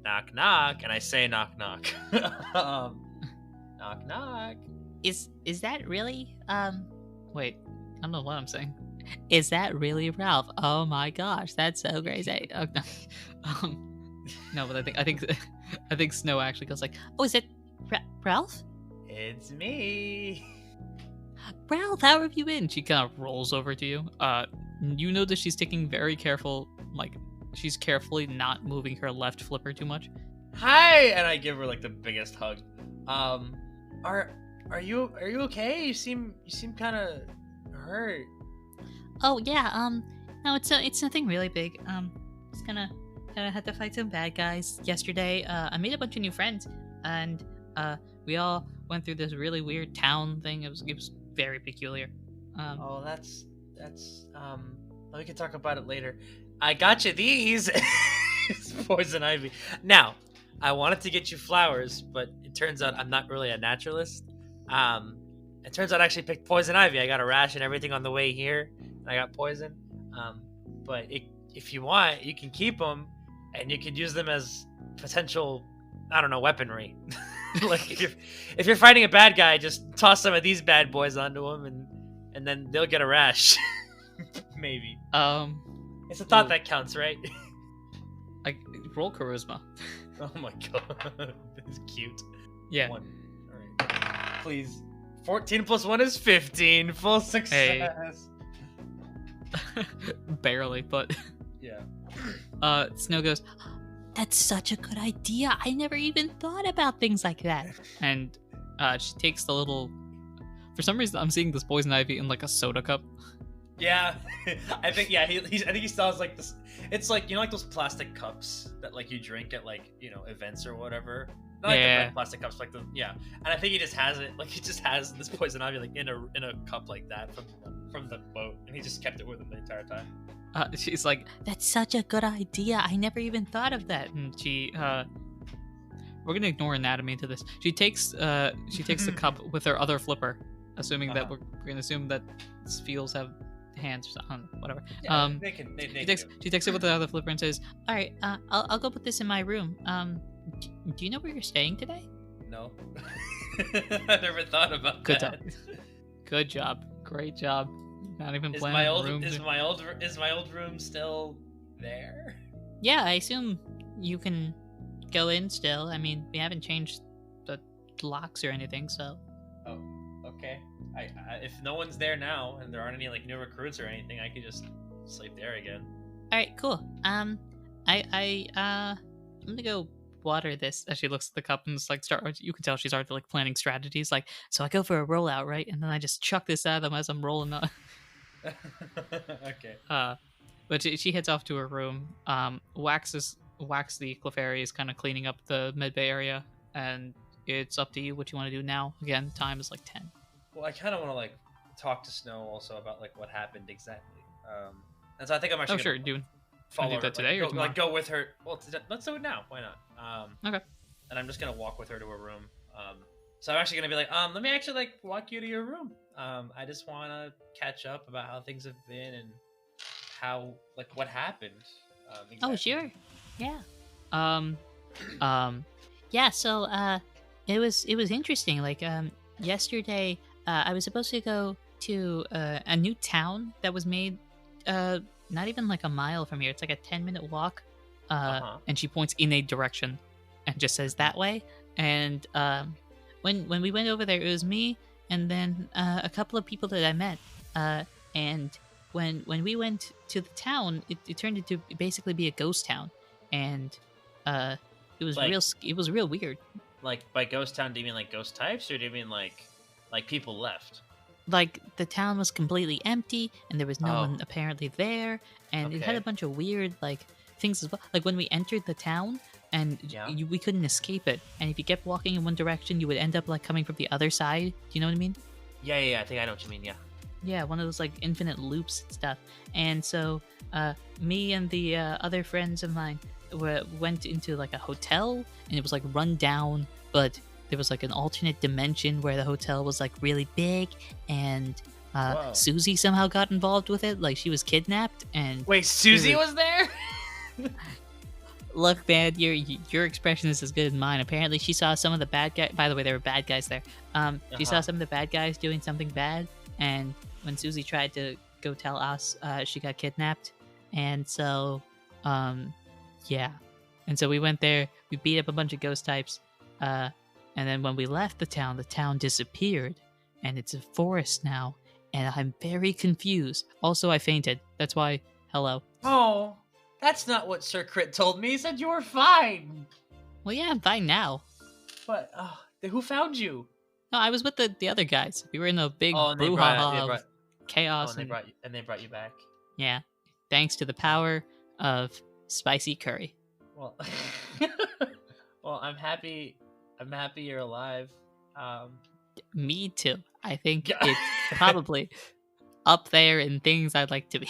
S2: knock knock, and I say knock knock. Knock knock.
S5: Is that really
S3: wait, I don't know what I'm saying.
S5: Is that really Ralph? Oh my gosh, that's so crazy.
S3: Oh, no. No, but I think Snow actually goes like,
S5: Oh, is it Ralph?
S2: It's me.
S5: Ralph, how have you been?
S3: She kind of rolls over to you. You notice she's taking very careful, like she's carefully not moving her left flipper too much.
S2: Hi, and I give her like the biggest hug. Are you okay? You seem kind of hurt.
S5: Oh yeah, no, it's nothing really big. Just gonna had to fight some bad guys yesterday. I made a bunch of new friends, and we all went through this really weird town thing. It was very peculiar.
S2: Oh, that's we can talk about it later. I got you these. It's poison ivy. Now, I wanted to get you flowers, but it turns out I'm not really a naturalist. It turns out I actually picked poison ivy. I got a rash and everything on the way here, and I got poison. But if you want, you can keep them, and you could use them as potential, I don't know, weaponry. Like if you're fighting a bad guy, just toss some of these bad boys onto them, and then they'll get a rash. Maybe. It's a thought that counts, right?
S3: Like roll charisma.
S2: Oh my god, this is cute.
S3: Yeah.
S2: 1. All right. Please. 14 plus 1 is 15. Full success.
S3: Hey. Barely, but
S2: yeah.
S3: Snow goes,
S5: That's such a good idea. I never even thought about things like that.
S3: And she takes the little. For some reason, I'm seeing this poison ivy in like a soda cup.
S2: Yeah, I think I think he still has like this. It's like, you know, like those plastic cups that like you drink at like, you know, events or whatever. Not like the red plastic cups, like the and I think he just has it. Like he just has this poison ivy like in a cup like that from the boat, and he just kept it with him the entire time.
S3: She's like,
S5: That's such a good idea. I never even thought of that.
S3: And we're gonna ignore anatomy into this. She takes the cup with her other flipper, assuming that we're gonna assume that feels have hands or something, whatever.
S2: Yeah, they can.
S3: She takes it with the other flipper and says, "All right, I'll go put this in my room. Do you know where you're staying today?"
S2: No. I never thought about
S3: Good
S2: that.
S3: Good job. Great job. Not even
S2: Is
S3: planning
S2: my old
S3: rooms.
S2: is my old room still there?
S5: Yeah, I assume you can go in still. I mean, we haven't changed the locks or anything, so.
S2: Oh, okay. I if no one's there now and there aren't any like new recruits or anything, I could just sleep there again.
S5: All right, cool. I'm gonna go water this.
S3: As she looks at the cup and it's like you can tell she's already like planning strategies. Like, so I go for a rollout, right? And then I just chuck this at them as I'm rolling up.
S2: Okay.
S3: But she heads off to her room. Wax the Clefairy is kind of cleaning up the medbay area, and it's up to you what you want to do now. Again, time is like 10.
S2: Well, I kind of want to like talk to Snow also about like what happened exactly. And so I think I'm actually
S3: sure,
S2: gonna
S3: do
S2: follow her,
S3: that today or tomorrow?
S2: like go with her. Well, let's do it now. Why not?
S3: Okay.
S2: And I'm just gonna walk with her to her room. So I'm actually gonna be like, let me actually like walk you to your room. I just want to catch up about how things have been and how like what happened. Exactly.
S5: Oh, sure. Yeah. Yeah. So, it was interesting. Like, yesterday, I was supposed to go to a new town that was made, not even like a mile from here. It's like a 10-minute walk. And she points in a direction, and just says that way. And when we went over there, it was me and then a couple of people that I met. And when we went to the town, it turned into basically be a ghost town, and it was
S2: Like-
S5: real weird.
S2: Like by ghost town, do you mean like ghost types, or do you mean like people left?
S5: Like the town was completely empty, and there was no
S2: Oh.
S5: one apparently there, and it had
S2: Okay.
S5: a bunch of weird like things as well. Like when we entered the town, and
S2: Yeah.
S5: we couldn't escape it, and if you kept walking in one direction, you would end up like coming from the other side. Do you know what I mean?
S2: Yeah. I think I know what you mean. Yeah.
S5: Yeah, one of those like infinite loops and stuff. And so me and the other friends of mine went into like a hotel, and it was like run down, but there was like an alternate dimension where the hotel was like really big, and
S2: Whoa.
S5: Susie somehow got involved with it. Like she was kidnapped, and
S2: Wait, Susie
S5: Dude.
S2: was there?
S5: look, man, your expression is as good as mine. Apparently, she saw some of the bad guys. By the way, there were bad guys there. She saw some of the bad guys doing something bad, and when Susie tried to go tell us, she got kidnapped. And so, yeah. And so we went there. We beat up a bunch of ghost types. And then when we left the town disappeared, and it's a forest now. And I'm very confused. Also, I fainted. That's why. Hello.
S2: Oh, that's not what Sir Crit told me. He said you were fine.
S5: Well, yeah, I'm fine now.
S2: But who found you?
S5: No, I was with the other guys. We were in a big
S2: Oh, and they
S5: brouhaha
S2: brought,
S5: of chaos.
S2: and they brought you back.
S5: Yeah, thanks to the power of spicy curry.
S2: Well, well, I'm happy. I'm happy you're alive.
S5: Me too. I think
S2: Yeah.
S5: it's probably up there in things I'd like to be.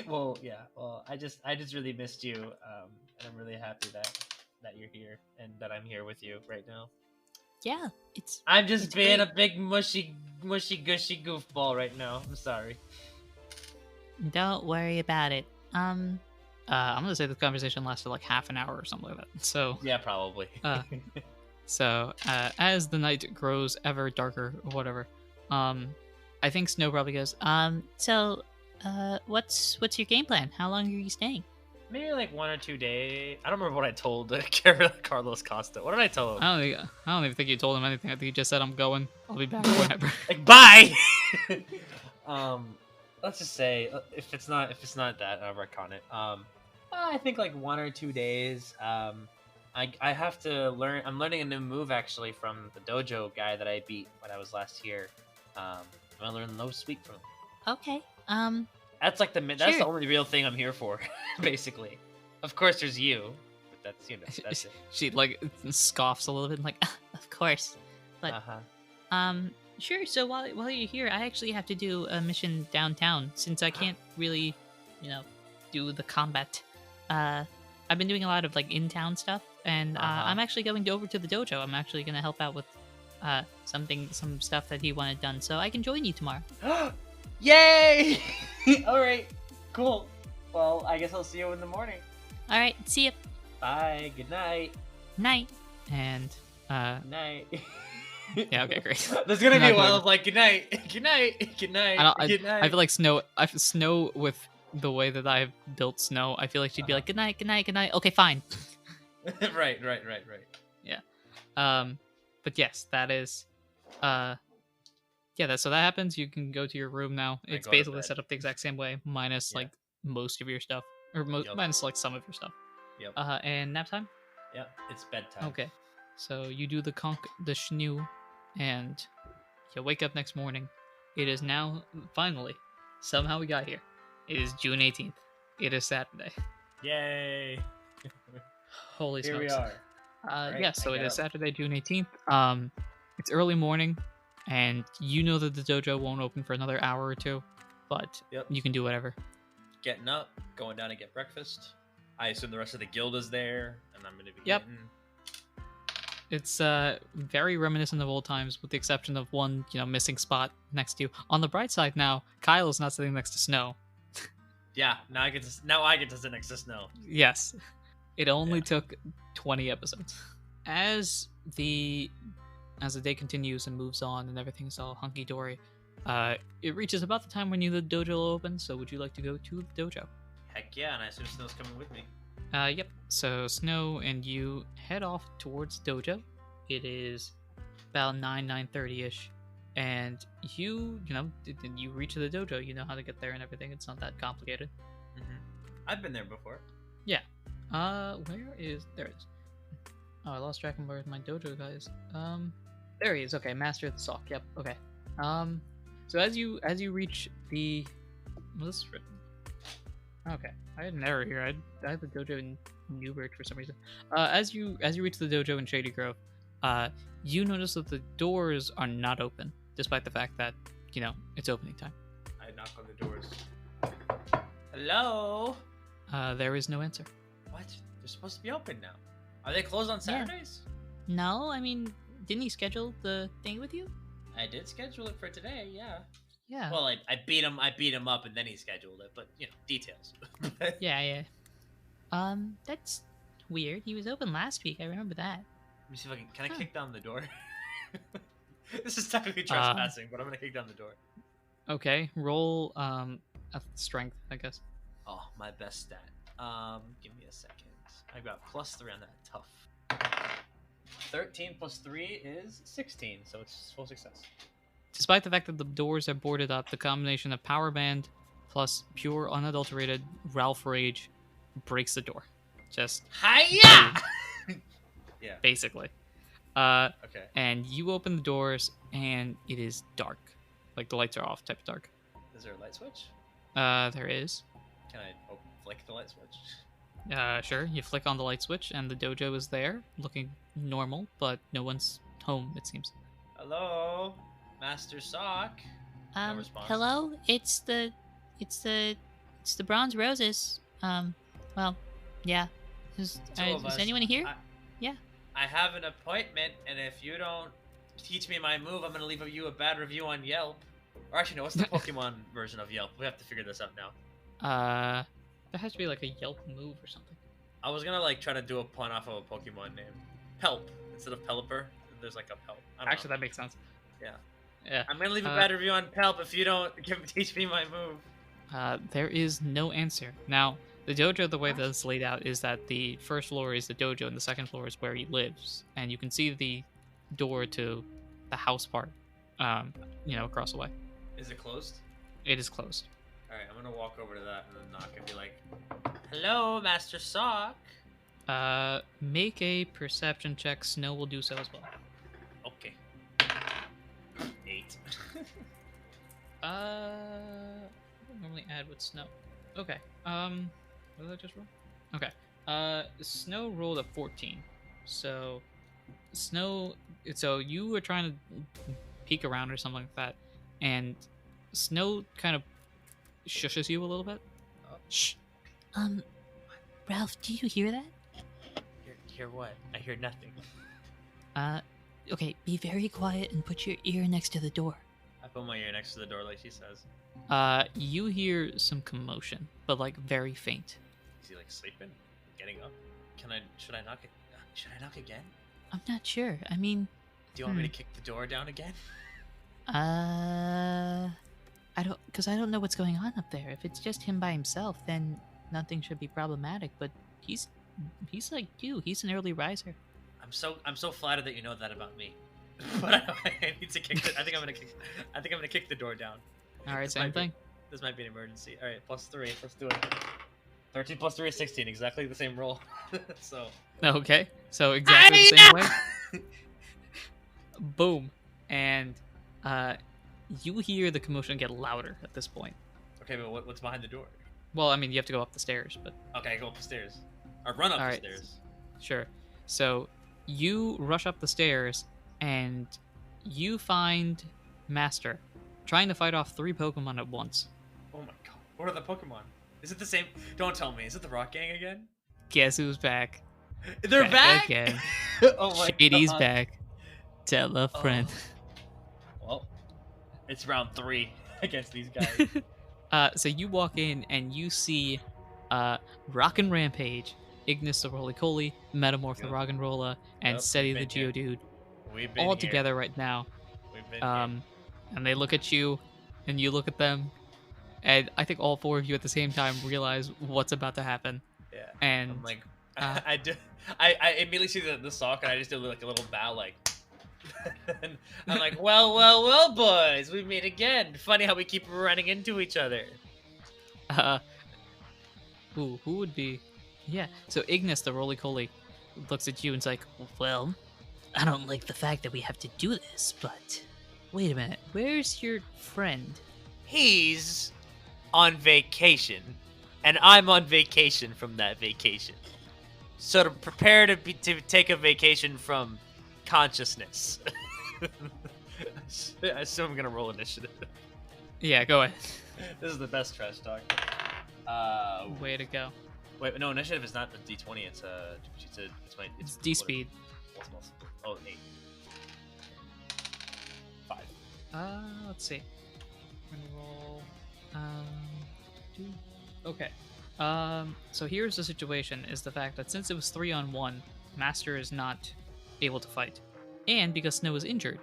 S2: Well, yeah. Well, I just really missed you, and I'm really happy that you're here and that I'm here with you right now.
S5: Yeah, it's
S2: I'm just
S5: It's
S2: being
S5: great.
S2: a big mushy gushy goofball right now. I'm sorry.
S5: don't worry about it.
S3: I'm gonna say this conversation lasted like half an hour or something like that. So
S2: Yeah, probably.
S3: So, as the night grows ever darker or whatever, I think Snow probably goes,
S5: So, what's your game plan? How long are you staying?
S2: Maybe like 1 or 2 days. I don't remember what I told Carlos Costa. What did I tell him?
S3: I don't even think you told him anything. I think you just said, I'm going. I'll be back whenever.
S2: Like, bye. Let's just say if it's not that, I'll retcon it. I think like 1 or 2 days. I have to learn. I'm learning a new move actually from the dojo guy that I beat when I was last here. I'm gonna learn low sweep from him.
S5: Okay.
S2: That's like that's the
S5: Sure.
S2: only real thing I'm here for, basically. Of course, there's you, but that's it.
S3: She like scoffs a little bit, like,
S5: Of course. But sure. So while you're here, I actually have to do a mission downtown since I can't really, do the combat. I've been doing a lot of like in-town stuff, and I'm actually going over to the dojo. I'm actually gonna help out with some stuff that he wanted done, so I can join you tomorrow.
S2: Yay! All right, cool. Well, I guess I'll see you in the morning.
S5: All right, see ya.
S2: Bye. Good night.
S5: Night. And
S2: Night.
S3: Yeah, okay, great.
S2: There's gonna be a
S3: Not
S2: while
S3: good.
S2: of like good night, good night, good night, good night.
S3: I feel like Snow with the way that I've built Snow, I feel like she'd be like, good night, good night, good night. Okay, fine.
S2: right.
S3: But yes, that is so that happens. You can go to your room now.
S2: I
S3: It's
S2: go to
S3: basically
S2: bed.
S3: set up the exact same way, minus
S2: Yeah.
S3: like most of your stuff, or
S2: Yup.
S3: minus like some of your stuff.
S2: Yep.
S3: And nap time.
S2: Yep. It's bedtime.
S3: Okay, so you do the schnoo, and you wake up next morning. It is now finally, somehow we got here. It is June 18th. It is Saturday.
S2: Yay!
S3: Holy
S2: Here we
S3: smokes.
S2: are. Right,
S3: Yeah, so
S2: I
S3: it
S2: get
S3: is
S2: up.
S3: Saturday, June 18th. It's early morning, and you know that the dojo won't open for another hour or two, but
S2: Yep.
S3: you can do whatever.
S2: Getting up, going down to get breakfast. I assume the rest of the guild is there, and I'm gonna be
S3: Yep.
S2: getting.
S3: It's very reminiscent of old times, with the exception of one, missing spot next to you. On the bright side now, Kyle is not sitting next to Snow.
S2: Yeah, now I get to sit next to Snow.
S3: Yes. It only
S2: Yeah.
S3: took 20 episodes. As the day continues and moves on and everything's all hunky-dory, it reaches about the time when the dojo will open, so would you like to go to the dojo?
S2: Heck yeah, and I assume Snow's coming with me.
S3: Yep. So Snow and you head off towards dojo. It is about 9:30ish, and you reach the dojo. You know how to get there and everything. It's not that complicated.
S2: I've been there before.
S3: Where is there it is? Oh, I lost track of where my dojo guy is. There he is. Okay, Master of the Sock. Yep. Okay. So as you reach the, this is written. Okay, I had an error here. I had the dojo in Newbridge for some reason. As you reach the dojo in Shady Grove, you notice that the doors are not open, despite the fact that it's opening time.
S2: I knock on the doors. Hello?
S3: There is no answer.
S2: What? They're supposed to be open now. Are they closed on Saturdays?
S5: No, I mean, didn't he schedule the thing with you?
S2: I did schedule it for today, yeah.
S5: Yeah.
S2: Well, I beat him up and then he scheduled it, but details.
S3: Yeah.
S5: That's weird. He was open last week. I remember that.
S2: Let me see if I kick down the door? This is technically trespassing, but I'm gonna kick down the door.
S3: Okay, roll strength, I guess.
S2: Oh, my best stat. Give me a second. I got +3 on that. Tough. 13 plus 3 is 16, so it's full success.
S3: Despite the fact that the doors are boarded up, the combination of power band plus pure unadulterated Ralph rage breaks the door. Just
S2: Hiya! Yeah.
S3: basically.
S2: Okay.
S3: And you open the doors and it is dark. Like the lights are off type of dark.
S2: Is there a light switch?
S3: There is.
S2: Can I flick the light switch?
S3: Sure. You flick on the light switch and the dojo is there, looking normal, but no one's home, it seems.
S2: Hello, Master Sock. No response.
S5: Hello? It's the Bronze Roses. Well, yeah. Is
S2: Two of us.
S5: anyone here? Yeah.
S2: I have an appointment, and if you don't teach me my move, I'm gonna leave you a bad review on Yelp. Or actually, no, what's the Pokemon version of Yelp? We have to figure this out now.
S3: There has to be like a Yelp move or something.
S2: I was gonna try to do a pun off of a Pokemon name. Pelp instead of Pelipper. There's like a Pelp. I don't
S3: Actually,
S2: know.
S3: that makes sense.
S2: Yeah.
S3: Yeah.
S2: I'm gonna leave a bad review on Pelp if you don't teach me my move.
S3: There is no answer. Now, the dojo, the way that it's laid out is that the first floor is the dojo and the second floor is where he lives. And you can see the door to the house part, across the way.
S2: Is it closed?
S3: It is closed.
S2: Alright, I'm gonna walk over to that and then knock and be like, hello, Master Sock.
S3: Make a perception check. Snow will do so as well.
S2: Okay. 8.
S3: I don't normally add with Snow. Okay. What did I just roll? Okay. Snow rolled a 14. So, Snow. So you were trying to peek around or something like that, and Snow kind of shushes you a little bit. Shh.
S5: Ralph, do you hear that?
S2: hear what? I hear nothing.
S5: Okay, be very quiet and put your ear next to the door.
S2: I put my ear next to the door like she says.
S3: You hear some commotion, but like very faint.
S2: Is he like sleeping? Getting up? Should I knock it? Should I knock again?
S5: I'm not sure. I mean...
S2: Do you want me to kick the door down again?
S5: I don't know what's going on up there. If it's just him by himself, then nothing should be problematic, but he's like you. He's an early riser.
S2: I'm so flattered that you know that about me. But I need to kick it. I think I'm gonna kick the door down.
S3: All right,
S2: This
S3: same
S2: might be-
S3: thing.
S2: This might be an emergency. All right, +3. Let's do it. 13 plus 3 is 16. Exactly the same roll. So.
S3: Okay, so exactly the same way. Boom, and you hear the commotion get louder at this point.
S2: Okay, but what's behind the door?
S3: Well, I mean, you have to go up the stairs, but
S2: Okay, go up the stairs. Or run up
S3: All
S2: the
S3: right.
S2: stairs.
S3: sure. So you rush up the stairs, and you find Master trying to fight off 3 Pokemon at once.
S2: Oh my god. What are the Pokemon? Is it the same? Don't tell me. Is it the Rock Gang again?
S3: Guess who's back?
S2: They're back?
S3: again.
S2: Oh my
S3: Shady's
S2: god.
S3: back. Tell a friend.
S2: Well, it's round 3 against these guys.
S3: So you walk in and you see Rockin' Rampage, Ignis the Roly-Coly, Metamorph the
S2: Yep.
S3: Roggenrola, and
S2: Yep,
S3: Seti
S2: we've
S3: the
S2: been here.
S3: Geodude
S2: We've been
S3: all
S2: here.
S3: together right now.
S2: We've been here.
S3: And they look at you, and you look at them, and I think all 4 of you at the same time realize what's about to happen.
S2: Yeah.
S3: And
S2: I'm like,
S3: uh,
S2: I immediately see the sock and I just do like a little bow, like. And I'm like, well, boys, we meet again. Funny how we keep running into each other.
S3: who would be? Yeah. So Ignis the Roly-Coly looks at you and's like,
S5: Well, I don't like the fact that we have to do this, but wait a minute. Where's your friend?
S2: He's on vacation, and I'm on vacation from that vacation. So to prepare to take a vacation from consciousness. I assume I'm gonna roll initiative.
S3: yeah, go ahead.
S2: This is the best trash talk.
S3: Way to go.
S2: Wait, no, initiative is not the D20. It's
S3: It's D-Speed.
S2: Oh, 8. 5.
S3: Let's see. I'm gonna roll. 2. Okay. So here's the situation: is the fact that since it was 3-on-1, Master is not able to fight, and because Snow is injured,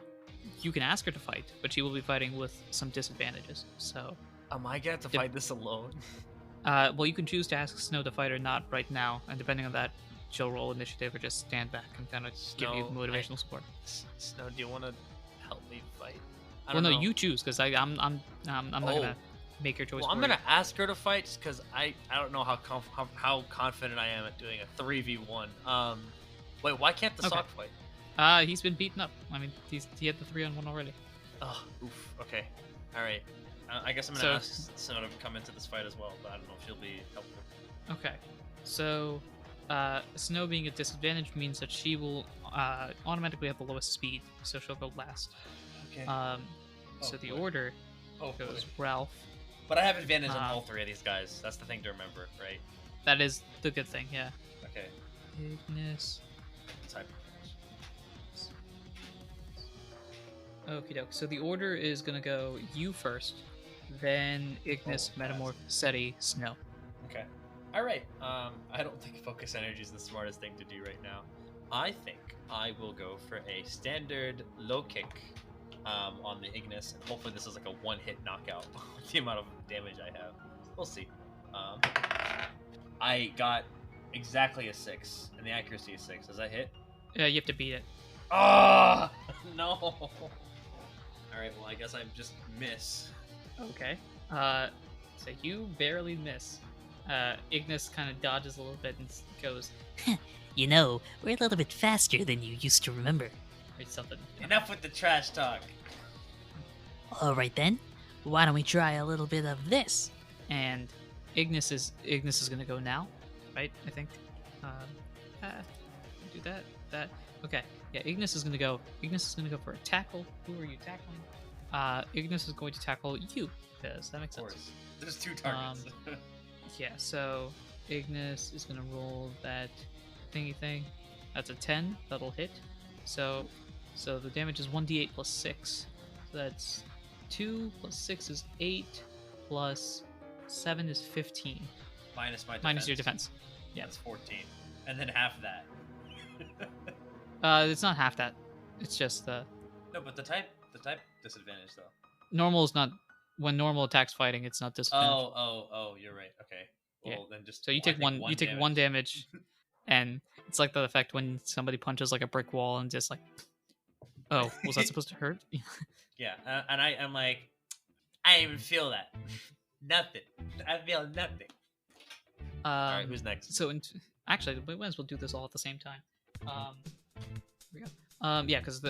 S3: you can ask her to fight, but she will be fighting with some disadvantages. So,
S2: Am I gonna have to fight this alone?
S3: well, you can choose to ask Snow to fight or not right now, and depending on that, she'll roll initiative or just stand back and kind of give you
S2: Snow,
S3: motivational support.
S2: Snow, do you want to help me fight? I
S3: Well,
S2: don't
S3: no,
S2: know.
S3: you choose because I'm not gonna make your choice.
S2: Well, I'm
S3: for you.
S2: gonna ask her to fight just because I don't know how confident I am at doing a 3v1. Wait, why can't the
S3: Okay.
S2: sock fight?
S3: He's been beaten up. I mean, he had the 3-on-1 already.
S2: Oh, oof. Okay, all right. I guess I'm gonna ask Snow to come into this fight as well, but I don't know if she'll be helpful.
S3: Okay, so Snow being at disadvantage means that she will automatically have the lowest speed, so she'll go last.
S2: Okay.
S3: So the
S2: boy.
S3: order
S2: Oh,
S3: goes
S2: boy.
S3: Ralph.
S2: But I have advantage on
S3: Uh,
S2: all 3 of these guys. That's the thing to remember, right?
S3: That is the good thing, yeah.
S2: Okay.
S3: Ignis.
S2: Type.
S3: Okie doke. So the order is gonna go you first, then Ignis,
S2: Oh,
S3: Metamorph, Seti, Snow.
S2: Okay. All right. I don't think focus energy is the smartest thing to do right now. I think I will go for a standard low kick on the Ignis, and hopefully this is like a one-hit knockout with the amount of damage I have. We'll see. I got exactly a 6, and the accuracy is 6. Does that hit?
S3: Yeah, you have to beat it.
S2: Ah, no. All right. Well, I guess I just miss.
S3: Okay. So you barely miss. Ignis kind of dodges a little bit and goes,
S5: You know, we're a little bit faster than you used to remember.
S3: or something.
S2: Enough with the trash talk.
S5: Alright then, why don't we try a little bit of this?
S3: And Ignis is gonna go now, right? I think. Do that. Okay. Yeah, Ignis is gonna go for a tackle. Who are you tackling? Ignis is going to tackle you, because that makes
S2: Of
S3: sense.
S2: course. There's 2 targets.
S3: Yeah, so Ignis is gonna roll that thingy thing. That's a 10. That'll hit. So the damage is 1d8 plus 6. So that's 2 plus 6 is 8 plus 7 is 15.
S2: Minus my defense.
S3: Minus your defense.
S2: Yeah, it's 14. And then half that.
S3: It's not half that. It's just the
S2: No, but the type disadvantage though.
S3: normal is not when normal attacks fighting. It's not disadvantage.
S2: Oh, you're right. Okay. Well, then just
S3: So you take one. You take one damage, and it's like the effect when somebody punches like a brick wall and just like, oh, was that supposed to hurt?
S2: Yeah, and I'm like, I didn't even feel that. Nothing. I feel nothing. All right, who's next?
S3: So actually, we might as well do this all at the same time. Here we go. Yeah, because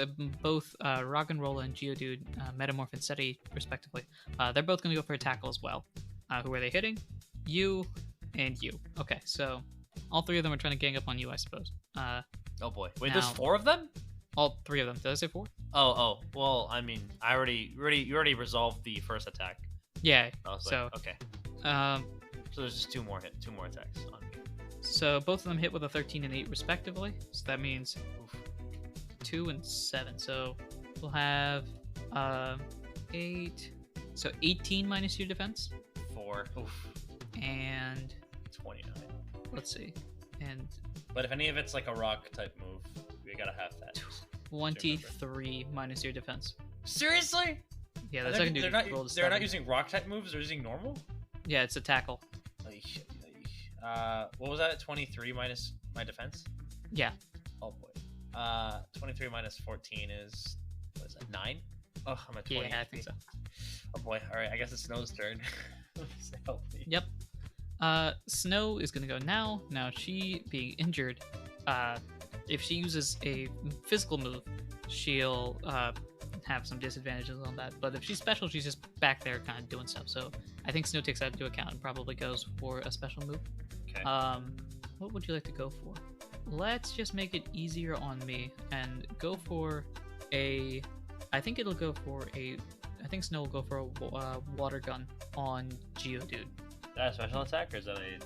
S3: both Rock'n'Rolla and Geodude metamorph and SETI respectively. They're both going to go for a tackle as well. Who are they hitting? You and you. Okay, so all three of them are trying to gang up on you, I suppose.
S2: Oh boy, wait,
S3: now-
S2: there's 4 of them?
S3: All three of them. Did I say 4?
S2: Oh. Well, I mean, you already resolved the first attack.
S3: Yeah.
S2: I was
S3: So,
S2: like, okay.
S3: um,
S2: So there's just two more attacks on me.
S3: so both of them hit with a 13 and 8 respectively. So that means 2 and 7. So we'll have 8. So 18 minus your defense.
S2: 4. Oof.
S3: And
S2: 29.
S3: let's see. And
S2: But if any of it's like a rock type move, we gotta have that.
S3: 23 minus your defense.
S2: Seriously?
S3: Yeah, that's second dude
S2: they're
S3: rolled a
S2: not
S3: 7.
S2: using rock type moves. They're using normal.
S3: Yeah, it's a tackle.
S2: What was that? 23 minus my defense.
S3: Yeah.
S2: Oh boy. 23 minus 14 is what is that? 9. Oh, I'm at 20.
S3: Yeah, I think so.
S2: Oh boy. All right. I guess it's Snow's turn. Help me.
S3: Yep. Snow is gonna go now. Now she being injured, if she uses a physical move, she'll have some disadvantages on that. But if she's special, she's just back there kind of doing stuff. So I think Snow takes that into account and probably goes for a special move.
S2: Okay.
S3: What would you like to go for? Let's just make it easier on me and go for a. I think it'll go for a. I think Snow will go for a water gun on Geodude.
S2: Is that a special attack or is that a?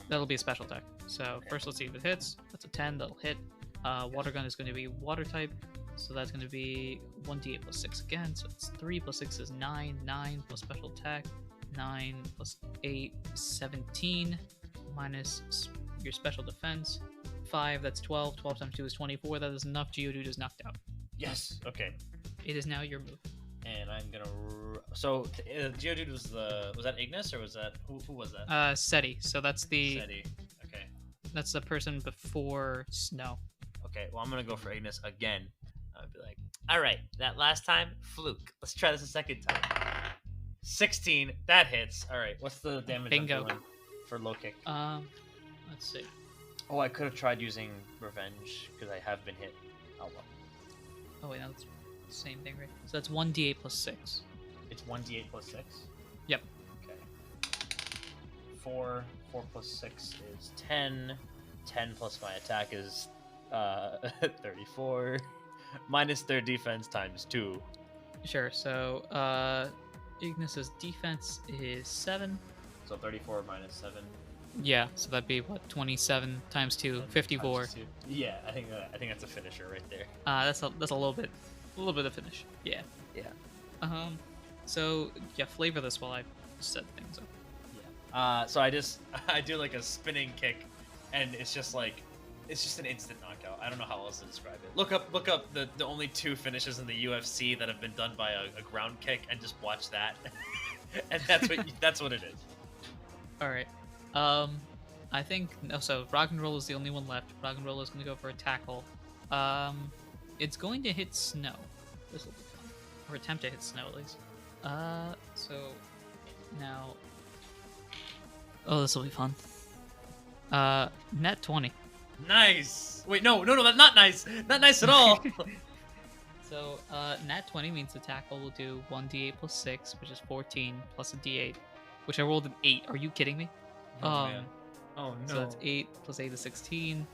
S3: That'll be a special attack. So first, let's see if it hits. That's a 10. That'll hit. Water gun is going to be water type. So that's going to be 1d8 plus 6 again. So it's 3 plus 6 is 9. 9 plus special attack. 9 plus 8 is 17. Minus your special defense. 5, that's 12. 12 times 2 is 24. That is enough. Geodude is knocked out.
S2: Yes. Okay.
S3: It is now your move.
S2: And I'm gonna. So Geodude was that Ignis or was that who was that?
S3: SETI. So that's the
S2: SETI. Okay.
S3: that's the person before Snow.
S2: Okay. Well, I'm gonna go for Ignis again. I'll be like, all right, that last time fluke. Let's try this a second time. 16. That hits. All right. What's the damage?
S3: Bingo.
S2: I'm doing for low kick?
S3: Let's see.
S2: Oh, I could have tried using revenge because I have been hit. Oh well.
S3: Oh wait, no, that's the same thing, right? So that's 1d8 plus 6.
S2: It's 1d8 plus 6?
S3: Yep.
S2: Okay. 4 plus 6 is 10. 10 plus my attack is 34. Minus their defense times 2.
S3: Sure. So Ignis's defense is 7.
S2: So 34 minus 7.
S3: Yeah. So that'd be what 27 times 2, 54.
S2: Times 2. Yeah, I think that's a finisher right there.
S3: That's a little bit of finish. Yeah.
S2: Yeah.
S3: So yeah, flavor this while I set things up.
S2: Yeah. So I do like a spinning kick, and it's just an instant knockout. I don't know how else to describe it. Look up the only 2 finishes in the UFC that have been done by a ground kick, and just watch that. And that's what it is.
S3: All right. I think so. Rock'n'Roll is the only one left. Rock'n'Roll is going to go for a tackle. It's going to hit Snow. This will be fun, or attempt to hit Snow at least. So now. Oh, this will be fun. Net 20.
S2: Nice. Wait, no, that's not nice. Not nice at all.
S3: So, nat 20 means the tackle will do 1d8 plus 6, which is 14, plus a d8, which I rolled an 8. Are you kidding me?
S2: Oh, man. Oh, no.
S3: So that's 8 plus 8 is 16,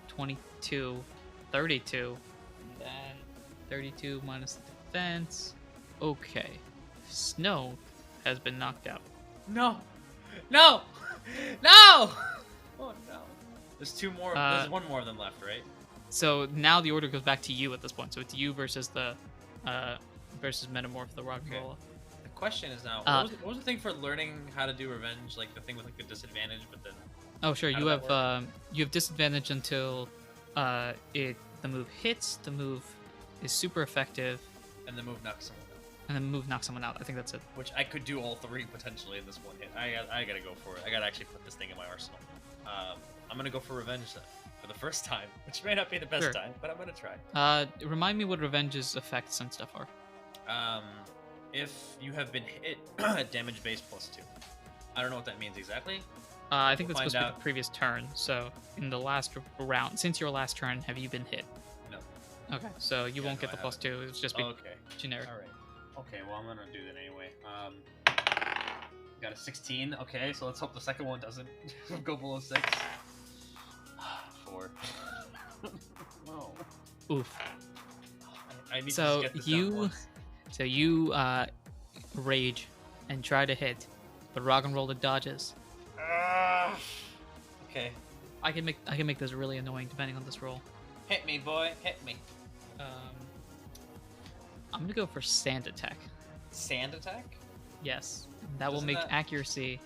S3: 22, 32, and then 32 minus the defense. Okay. Snow has been knocked out.
S2: No. Oh, no. There's two more. There's one more of them left, right?
S3: So now the order goes back to you at this point. So it's you versus the versus Metamorph, the rock and roller.
S2: The question is now, what was the thing for learning how to do revenge? Like the thing with like the disadvantage, but then.
S3: Oh sure, you have disadvantage until the move hits. The move is super effective.
S2: And the move knocks someone out.
S3: And then move knocks someone out. I think that's it.
S2: Which I could do all three potentially in this one hit. I gotta go for it. I gotta actually put this thing in my arsenal. I'm gonna go for revenge then, for the first time, which may not be the best time, but I'm gonna try.
S3: Remind me what revenge's effects and stuff are.
S2: If you have been hit, damage base +2. I don't know what that means exactly.
S3: I think that's supposed to be the previous turn. So in the last round, since your last turn, have you been hit?
S2: No.
S3: Okay, so you won't get the +2. It'll just be generic.
S2: All right. Okay, well I'm gonna do that anyway. Got a 16. Okay, so let's hope the second one doesn't go below 6. 4. No.
S3: Oof.
S2: I need
S3: so
S2: to get this down once.
S3: So you rage and try to hit, but rock and roller dodges.
S2: Okay.
S3: I can make this really annoying depending on this roll.
S2: Hit me, boy. Hit me.
S3: I'm gonna go for sand attack.
S2: Sand attack?
S3: Yes. That will make accuracy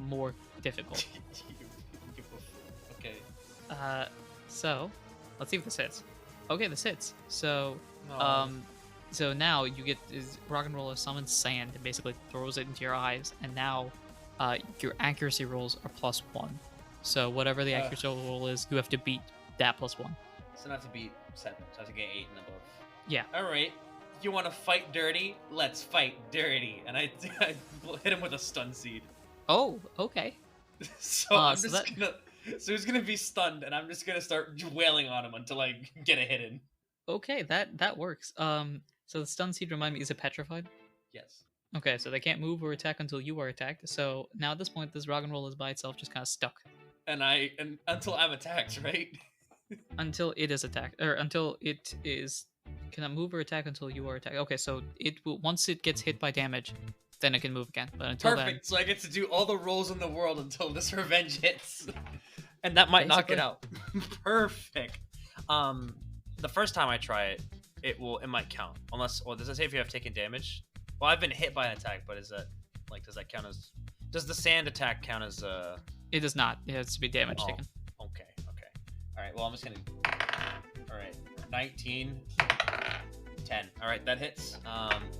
S3: more difficult.
S2: Okay.
S3: So let's see if this hits. Okay, this hits. So
S2: No.
S3: so now you get rock and roller summons sand and basically throws it into your eyes, and now your accuracy rolls are +1. So whatever the accuracy roll is, you have to beat that +1.
S2: So not to beat 7, so I have to get 8 and above.
S3: Yeah.
S2: Alright. You want to fight dirty? Let's fight dirty. And I hit him with a stun seed.
S3: Oh, okay.
S2: So I'm just gonna. So he's gonna be stunned, and I'm just gonna start wailing on him until I get a hit in.
S3: Okay, that works. So the stun seed, remind me, is it petrified?
S2: Yes.
S3: Okay, so they can't move or attack until you are attacked. So now at this point, this rock and roll is by itself, just kind of stuck.
S2: And until I'm attacked, right?
S3: Until it is attacked, or until it is cannot move or attack until you are attacked. Okay, so it will, once it gets hit by damage, then it can move again. But until
S2: Perfect. So I get to do all the rolls in the world until this revenge hits, and that might knock it out. Perfect. The first time I try it, it might count. Unless, well, does it say if you have taken damage? Well, I've been hit by an attack, but is that like does that count as? Does the sand attack count as?
S3: It does not. It has to be damage taken.
S2: Okay. All right. Well, I'm just gonna. All right. 19. 10. All right, that hits.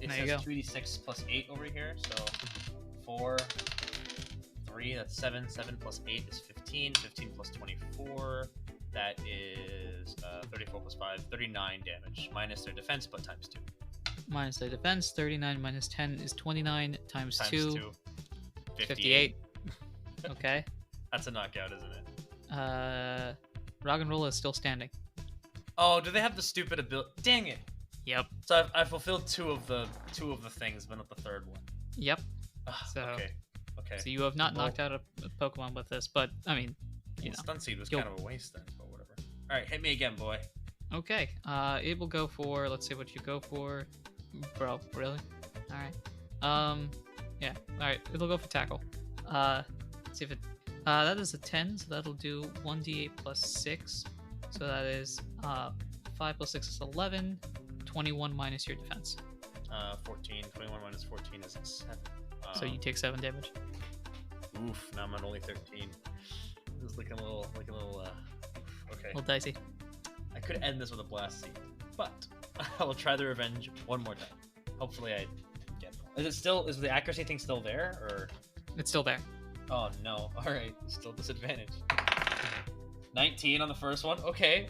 S2: It says 2d6 plus 8 over here, so 4, 3. That's 7. 7 plus 8 is 15. 15 plus 24. That is 34 plus 5. 39 damage minus their defense, but times 2.
S3: Minus their defense. 39 minus 10 is 29 times 2.
S2: 58.
S3: Okay.
S2: That's a knockout, isn't it?
S3: Rock and roll is still standing.
S2: Oh, do they have the stupid ability? Dang it!
S3: Yep.
S2: So I fulfilled two of the things, but not the third one.
S3: Yep.
S2: So okay.
S3: So you have not knocked out a Pokemon with this, but I mean, you know.
S2: Stun Seed was kind of a waste then, but whatever. All right, hit me again, boy.
S3: Okay. It will go for. Let's see what you go for, bro. Really? All right. Yeah. All right. It'll go for tackle. Let's see if it. That is a 10, so that'll do 1d8 plus 6. So that is 5 plus 6 is 11. 21 minus your defense.
S2: 14. 21 minus 14 is 7.
S3: So you take 7 damage.
S2: Oof, now I'm at only 13. This is looking a little, okay.
S3: A little dicey.
S2: I could end this with a blast seed, but I will try the revenge one more time. Hopefully I get it. Is the accuracy thing still there, or?
S3: It's still there.
S2: Oh no, alright, still disadvantage. 19 on the first one, okay.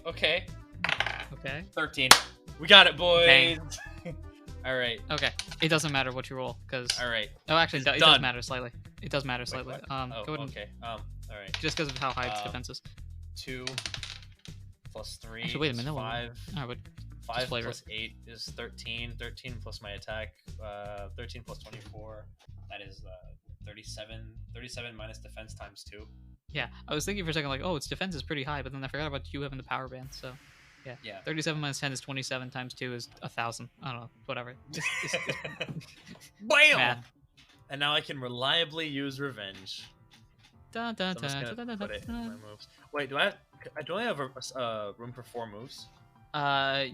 S2: 13. We got it, boys! Alright.
S3: Okay, it doesn't matter what you roll, because...
S2: Alright.
S3: Oh, actually, it does matter slightly. It does matter slightly.
S2: Wait,
S3: go ahead and...
S2: okay. Alright.
S3: Just because of how high its defense is.
S2: 2 plus 3
S3: actually, wait a minute.
S2: 5.
S3: I would
S2: 5 plus 8 is 13. 13 plus my attack. 13 plus 24. That is 37. 37 minus defense times 2.
S3: Yeah, I was thinking for a second, like, oh, its defense is pretty high, but then I forgot about you having the power band, so... Yeah. 37 minus 10 is 27 times 2 is 1,000. I don't know. Whatever.
S2: Bam!
S3: Math.
S2: And now I can reliably use revenge.
S3: Dun, dun,
S2: So I'm just
S3: dun,
S2: gonna
S3: dun,
S2: put
S3: dun,
S2: it in
S3: dun.
S2: my moves. Wait, do I do I have room for 4 moves?
S3: I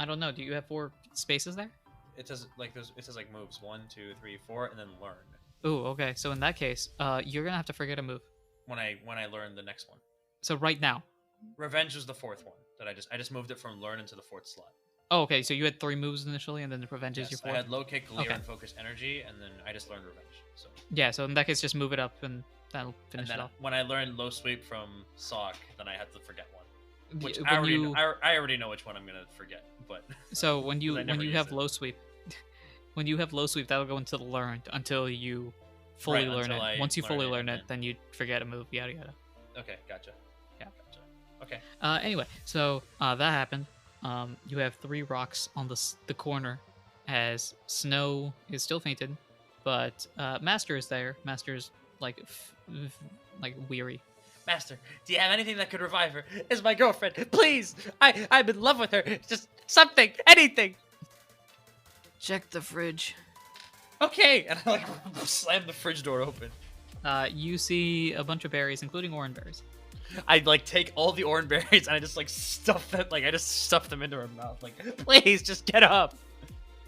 S3: don't know. Do you have 4 spaces there?
S2: It says like moves 1, 2, 3, 4, and then learn.
S3: Ooh, okay. So in that case, you're gonna have to forget a move.
S2: When I learn the next one.
S3: So right now.
S2: Revenge was the 4th one that I just moved it from learn into the 4th slot.
S3: Oh, okay. So you had 3 moves initially, and then the revenge is your 4th.
S2: I had low kick, clear,
S3: Okay.
S2: and focus energy, and then I just learned revenge. So
S3: Yeah. So in that case, just move it up, and that'll finish
S2: and
S3: it
S2: then
S3: off.
S2: when I learned low sweep from Sock, then I had to forget one. Which
S3: When
S2: I already know which one I'm gonna forget, but
S3: So when
S2: 'Cause
S3: you
S2: I never
S3: have
S2: used it.
S3: low sweep, when you have low sweep, that'll go into the learned until you fully
S2: Right,
S3: learn
S2: until
S3: it.
S2: I
S3: Once you
S2: learn
S3: fully
S2: it,
S3: learn
S2: and
S3: it, then you forget a move. Yada yada.
S2: okay, gotcha.
S3: Yeah.
S2: Gotcha. Okay.
S3: Anyway, so that happened. You have 3 rocks on the corner, as Snow is still fainted, but Master is there. Master's like like weary.
S2: Master, do you have anything that could revive her? Is my girlfriend, please! I'm in love with her. Just something, anything.
S3: Check the fridge.
S2: Okay, and I like slam the fridge door open.
S3: You see a bunch of berries, including orange berries.
S2: I like take all the orange berries and I just like stuff them. Like I just stuff them into her mouth. Like, please, just get up.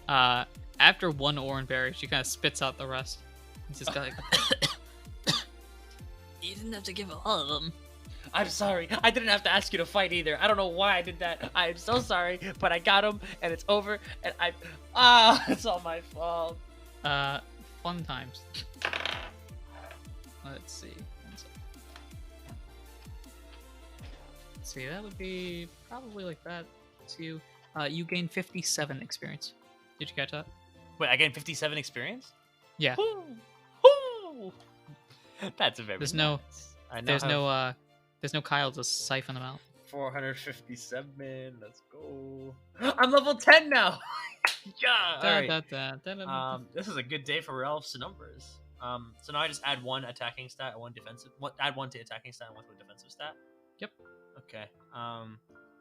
S3: After one orange berry, she kind of spits out the rest. It's just kind of like.
S5: You didn't have to give all of them.
S2: I'm sorry. I didn't have to ask you to fight either. I don't know why I did that. I'm so sorry, but I got him and it's over. And it's all my fault.
S3: Fun times. Let's see. One second. Let's see, that would be probably like that. So you gain 57 experience. Did you catch that?
S2: Wait, I gained 57 experience?
S3: Yeah.
S2: Woo! Woo! That's a very
S3: There's
S2: nice.
S3: there's no Kyle to siphon them out.
S2: 457. Let's go. I'm level 10 now. Yeah. All right. This is a good day for Ralph's numbers. So now I just add 1 attacking stat, 1 defensive. Add 1 to attacking stat, and 1 to a defensive stat.
S3: Yep.
S2: Okay.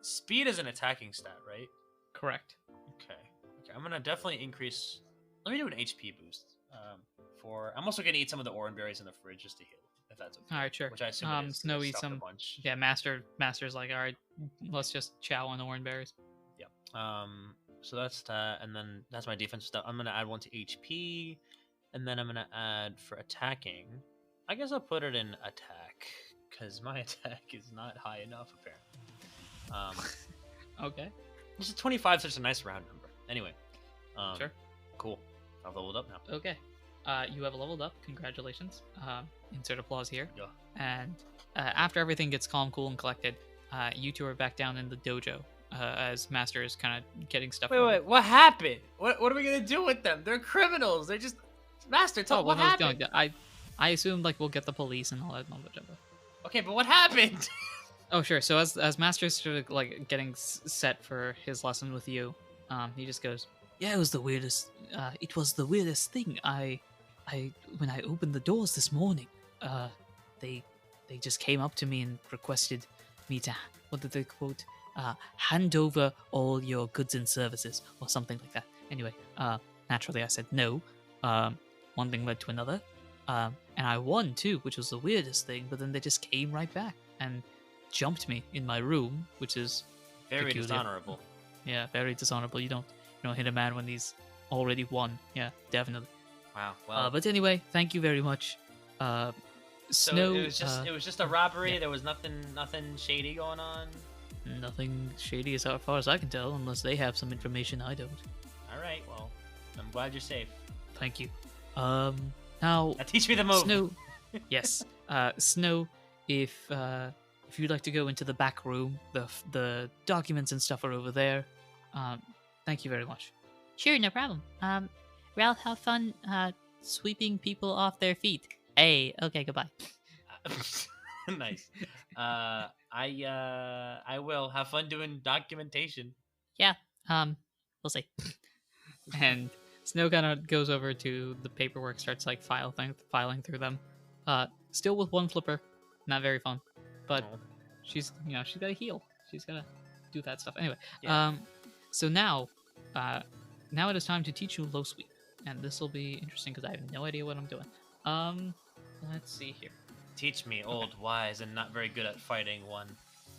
S2: Speed is an attacking stat, right?
S3: Correct.
S2: Okay. I'm gonna definitely increase. Let me do an HP boost. I'm also gonna eat some of the orange berries in the fridge just to heal, if that's okay.
S3: All right, sure.
S2: Which I assume it is.
S3: Snow
S2: It's
S3: eats
S2: stuffed a
S3: some.
S2: bunch.
S3: Yeah, Master's like, all right, let's just chow on the orange berries.
S2: Yep. So that's that, and then that's my defensive stuff. I'm gonna add 1 to HP, and then I'm gonna add for attacking. I guess I'll put it in attack because my attack is not high enough apparently.
S3: Okay.
S2: This is 25, such a nice round number. Anyway.
S3: Sure.
S2: Cool. I've leveled up now.
S3: Okay. You have leveled up. Congratulations. Insert applause here.
S2: Yeah.
S3: And after everything gets calm, cool, and collected, you two are back down in the dojo as Master is kind of getting stuff.
S2: Wait. What happened? What are we gonna do with them? They're criminals. They're just Master. Tell what happened.
S3: I assumed like we'll get the police and all that mumbo jumbo.
S2: Okay, but what happened?
S3: Oh sure. So as Master's sort of like getting set for his lesson with you, he just goes, "Yeah, it was the weirdest. It was the weirdest thing. When I opened the doors this morning, they just came up to me and requested me to, what did they quote? Hand over all your goods and services or something like that. Anyway, naturally I said no. One thing led to another, and I won too, which was the weirdest thing. But then they just came right back and jumped me in my room, which is
S2: Very
S3: peculiar.
S2: dishonorable.
S3: Yeah, very dishonorable. You don't hit a man when he's already won. Yeah, definitely.
S2: Wow. Well,
S3: But anyway, thank you very much.
S2: so
S3: Snow.
S2: it was just a robbery.
S3: yeah.
S2: There was nothing shady going on.
S3: Nothing shady as far as I can tell, unless they have some information I don't.
S2: All right. Well, I'm glad you're safe.
S3: Thank you. Now
S2: Now teach me the move.
S3: Snow. Yes. Snow. If you'd like to go into the back room, the documents and stuff are over there. Thank you very much.
S5: Sure, no problem. Ralph, have fun sweeping people off their feet. Hey, okay, goodbye.
S2: Nice. I will have fun doing documentation.
S5: Yeah, we'll see.
S3: And Snow kind of goes over to the paperwork, starts like filing through them. Still with one flipper, not very fun, but
S2: Oh.
S3: she's got to heal. She's got to do that stuff anyway.
S2: Yeah.
S3: So now it is time to teach you low sweep, and this will be interesting because I have no idea what I'm doing. Let's see here.
S2: Teach me, old, wise, and not very good at fighting one.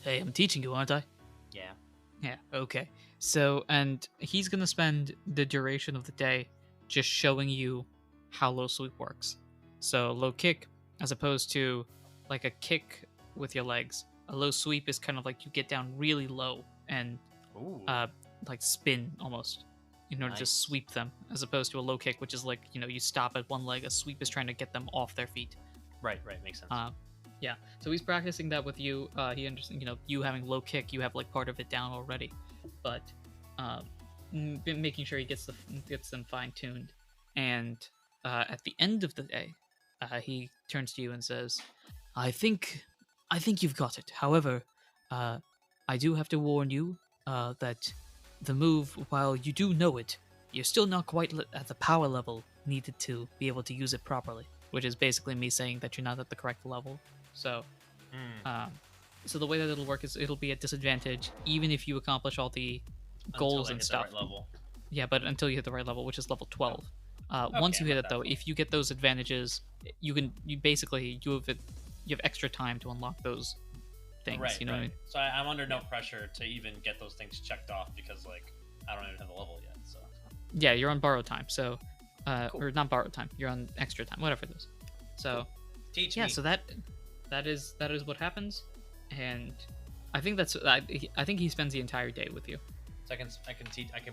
S3: Hey, I'm teaching you, aren't I?
S2: Yeah.
S3: Yeah, okay. So, and he's gonna spend the duration of the day just showing you how low sweep works. So, low kick, as opposed to like a kick with your legs, a low sweep is kind of like you get down really low and
S2: Ooh.
S3: like spin almost in order to
S2: Nice.
S3: sweep them, as opposed to a low kick, which is like, you stop at one leg. A sweep is trying to get them off their feet.
S2: Right, makes sense.
S3: Yeah, so he's practicing that with you. He understands, you having low kick, you have like part of it down already, but been making sure he gets them fine tuned. And at the end of the day, he turns to you and says, "I think you've got it. However, I do have to warn you that the move, while you do know it, you're still not quite at the power level needed to be able to use it properly." Which is basically me saying that you're not at the correct level. So, so the way that it'll work is it'll be a disadvantage even if you accomplish all the goals and stuff.
S2: The right level.
S3: Yeah, but until you hit the right level, which is level 12. Once you hit it though, if you get those advantages, you have extra time to unlock those things.
S2: Right,
S3: you know what I mean?
S2: So I'm under no pressure to even get those things checked off because like I don't even have the level yet. So
S3: yeah, you're on borrowed time. So,
S2: Cool.
S3: or not borrowed time. You're on extra time, whatever it is. So,
S2: teach
S3: yeah.
S2: me.
S3: So that is what happens, and I think I think he spends the entire day with you.
S2: So I can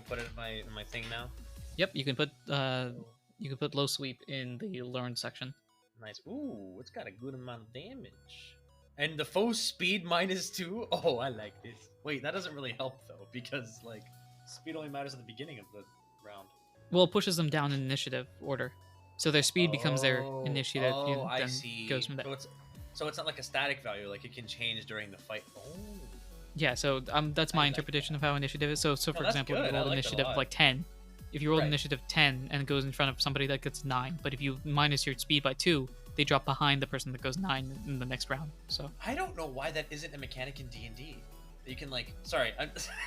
S2: put it in my thing now.
S3: Yep, you can put low sweep in the learn section.
S2: Nice. Ooh, it's got a good amount of damage. And the foe speed -2. Oh, I like this. Wait, that doesn't really help though because like speed only matters at the beginning of the round.
S3: Well, it pushes them down in initiative order, so their speed becomes their initiative.
S2: Oh, I
S3: then
S2: see.
S3: Goes from there.
S2: So it's not like a static value. Like it can change during the fight. Oh.
S3: Yeah, so that's my interpretation of how initiative is. So for
S2: that's
S3: example,
S2: good.
S3: if you
S2: I
S3: roll
S2: like that a
S3: initiative
S2: lot.
S3: of like 10, if you roll
S2: Right.
S3: initiative 10 and it goes in front of somebody that gets 9, but if you minus your speed by 2, they drop behind the person that goes 9 in the next round. So
S2: I don't know why that isn't a mechanic in D&D. You can like, sorry,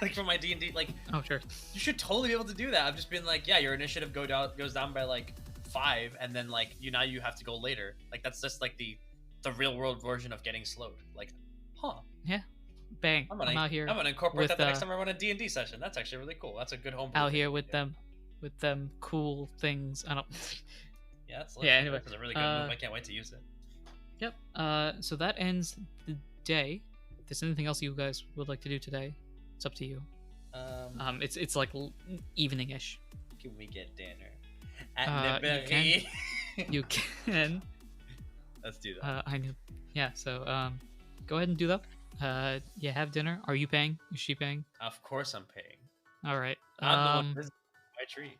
S2: like for my D&D, like
S3: oh sure,
S2: you should totally be able to do that. I've just been like, yeah, your initiative goes down by like 5, and then like you have to go later. Like that's just like the real world version of getting slowed. Like, huh?
S3: yeah, bang! I'm out here.
S2: I'm gonna incorporate
S3: with,
S2: that the next time I run a D&D session. That's actually really cool. That's a good home.
S3: out here with them cool things. I don't.
S2: Yeah, that's
S3: Yeah, anyway,
S2: that's a really good move. I can't wait to use it.
S3: Yep. So that ends the day. If there's anything else you guys would like to do today, it's up to you. It's like evening-ish.
S2: Can we get dinner at the
S3: you can. You can.
S2: Let's do that.
S3: I knew. Yeah. So go ahead and do that. Yeah, have dinner. Are you paying? Is she paying?
S2: Of course, I'm paying.
S3: All right.
S2: I'm the one visiting my treat.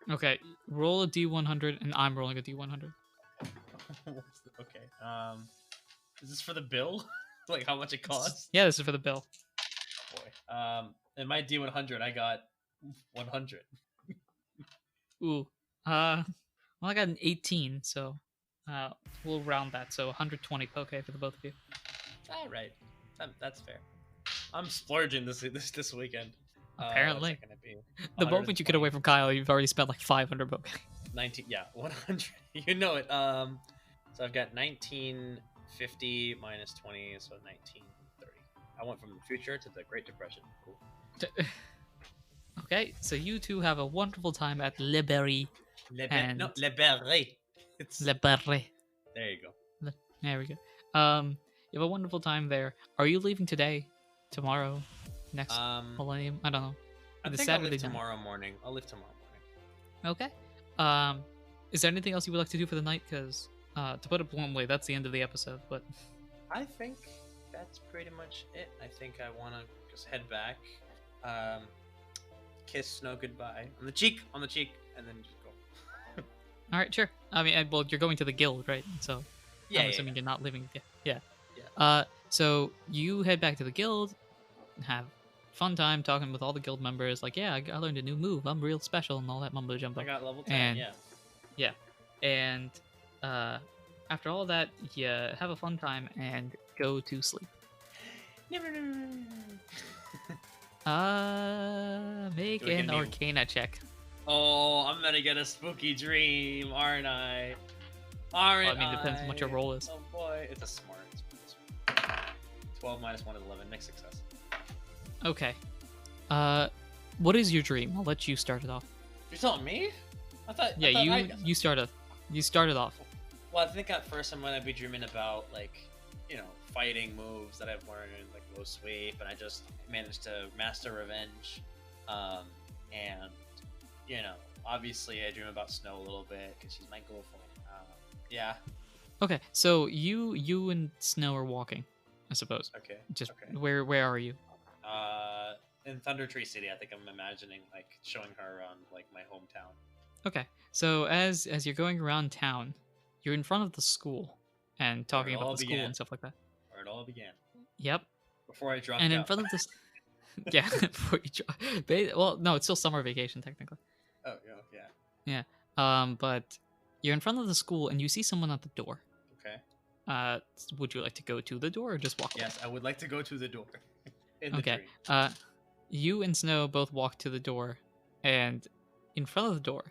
S3: Okay. Roll a d100, and I'm rolling a d100.
S2: Okay. Is this for the bill? Like how much it costs?
S3: Yeah, this is for the bill.
S2: Oh boy. In my D100, I got 100.
S3: Ooh. Well, I got an 18, so we'll round that. So 120 poke for the both of you.
S2: All right. That's fair. I'm splurging this weekend.
S3: Apparently.
S2: What's that gonna be?
S3: The moment you get away from Kyle, you've already spent like 500 poke.
S2: 19. Yeah, 100. You know it. So I've got 1950 minus 20, so 1930. I went from the future to the Great Depression. Cool.
S3: Okay, so you two have a wonderful time at Le Berry.
S2: Le Berry. It's
S3: Le Berry.
S2: there you go.
S3: There we go. You have a wonderful time there. Are you leaving today? Tomorrow? Next millennium? I don't know.
S2: I
S3: The
S2: think
S3: Saturday
S2: I'll leave
S3: night.
S2: tomorrow morning. I'll leave tomorrow morning.
S3: Okay. Is there anything else you would like to do for the night? Because, to put it bluntly, that's the end of the episode. But
S2: I think that's pretty much it. I think I want to just head back, kiss Snow goodbye on the cheek, and then just go.
S3: all right, sure. I mean, well, you're going to the guild, right? So
S2: Yeah,
S3: I'm assuming you're not leaving. Yeah.
S2: Yeah.
S3: So you head back to the guild, have fun time talking with all the guild members. Like, yeah, I learned a new move. I'm real special and all that mumbo jumbo.
S2: I got level 10.
S3: And-
S2: yeah.
S3: And after all that, you have a fun time and go to sleep. Make
S2: Do we get
S3: an
S2: any-
S3: Arcana check.
S2: Oh, I'm gonna get a spooky dream, aren't I?
S3: Well, I mean, it depends on what your roll is.
S2: Oh boy, it's a smart. 12 minus 1 is 11. Mixed success.
S3: Okay. What is your dream? I'll let you start it off.
S2: You're telling me?
S3: Yeah, you started. You started off.
S2: Well, I think at first I'm gonna be dreaming about fighting moves that I've learned, like low sweep, and I just managed to master revenge. And obviously I dream about Snow a little bit because she's my girlfriend. Yeah.
S3: Okay, so you and Snow are walking, I suppose.
S2: Okay.
S3: Just
S2: okay.
S3: where are you?
S2: In Thunder Tree City, I think I'm imagining like showing her around like my hometown.
S3: Okay, so as you're going around town, you're in front of the school and talking about the school and stuff like that.
S2: Where it all began.
S3: Yep.
S2: Before I dropped
S3: and
S2: out.
S3: in front of this, yeah, before you drop. Well, no, it's still summer vacation technically.
S2: Oh yeah.
S3: Yeah. But you're in front of the school and you see someone at the door.
S2: Okay.
S3: Would you like to go to the door or just walk away?
S2: Yes, I would like to go to the door. In the
S3: okay.
S2: dream.
S3: You and Snow both walk to the door, and in front of the door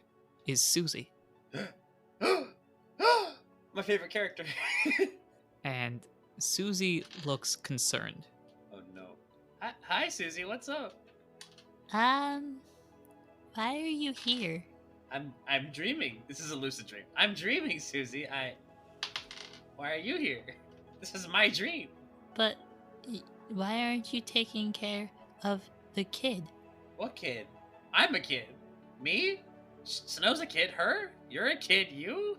S3: is Susie.
S2: My favorite character.
S3: And Susie looks concerned.
S2: Oh no. Hi Susie, what's up?
S5: Why are you here?
S2: I'm dreaming. This is a lucid dream. I'm dreaming, Susie. Why are you here? This is my dream.
S5: But why aren't you taking care of the kid?
S2: What kid? I'm a kid. Me? Snow's a kid. Her? You're a kid. You?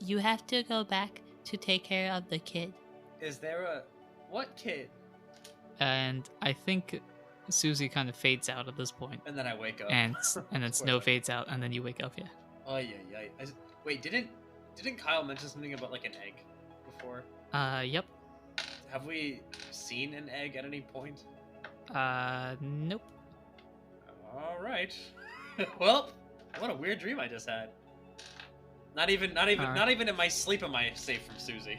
S5: You have to go back to take care of the kid.
S2: Is there a... What kid?
S3: And I think Susie kind of fades out at this point.
S2: And then I wake up.
S3: And then Snow fades out, and then you wake up, yeah.
S2: Oh, yeah. Wait, didn't Kyle mention something about, like, an egg before?
S3: Yep.
S2: Have we seen an egg at any point?
S3: Nope.
S2: Alright. Well, what a weird dream I just had. Not even in my sleep am I safe from Susie.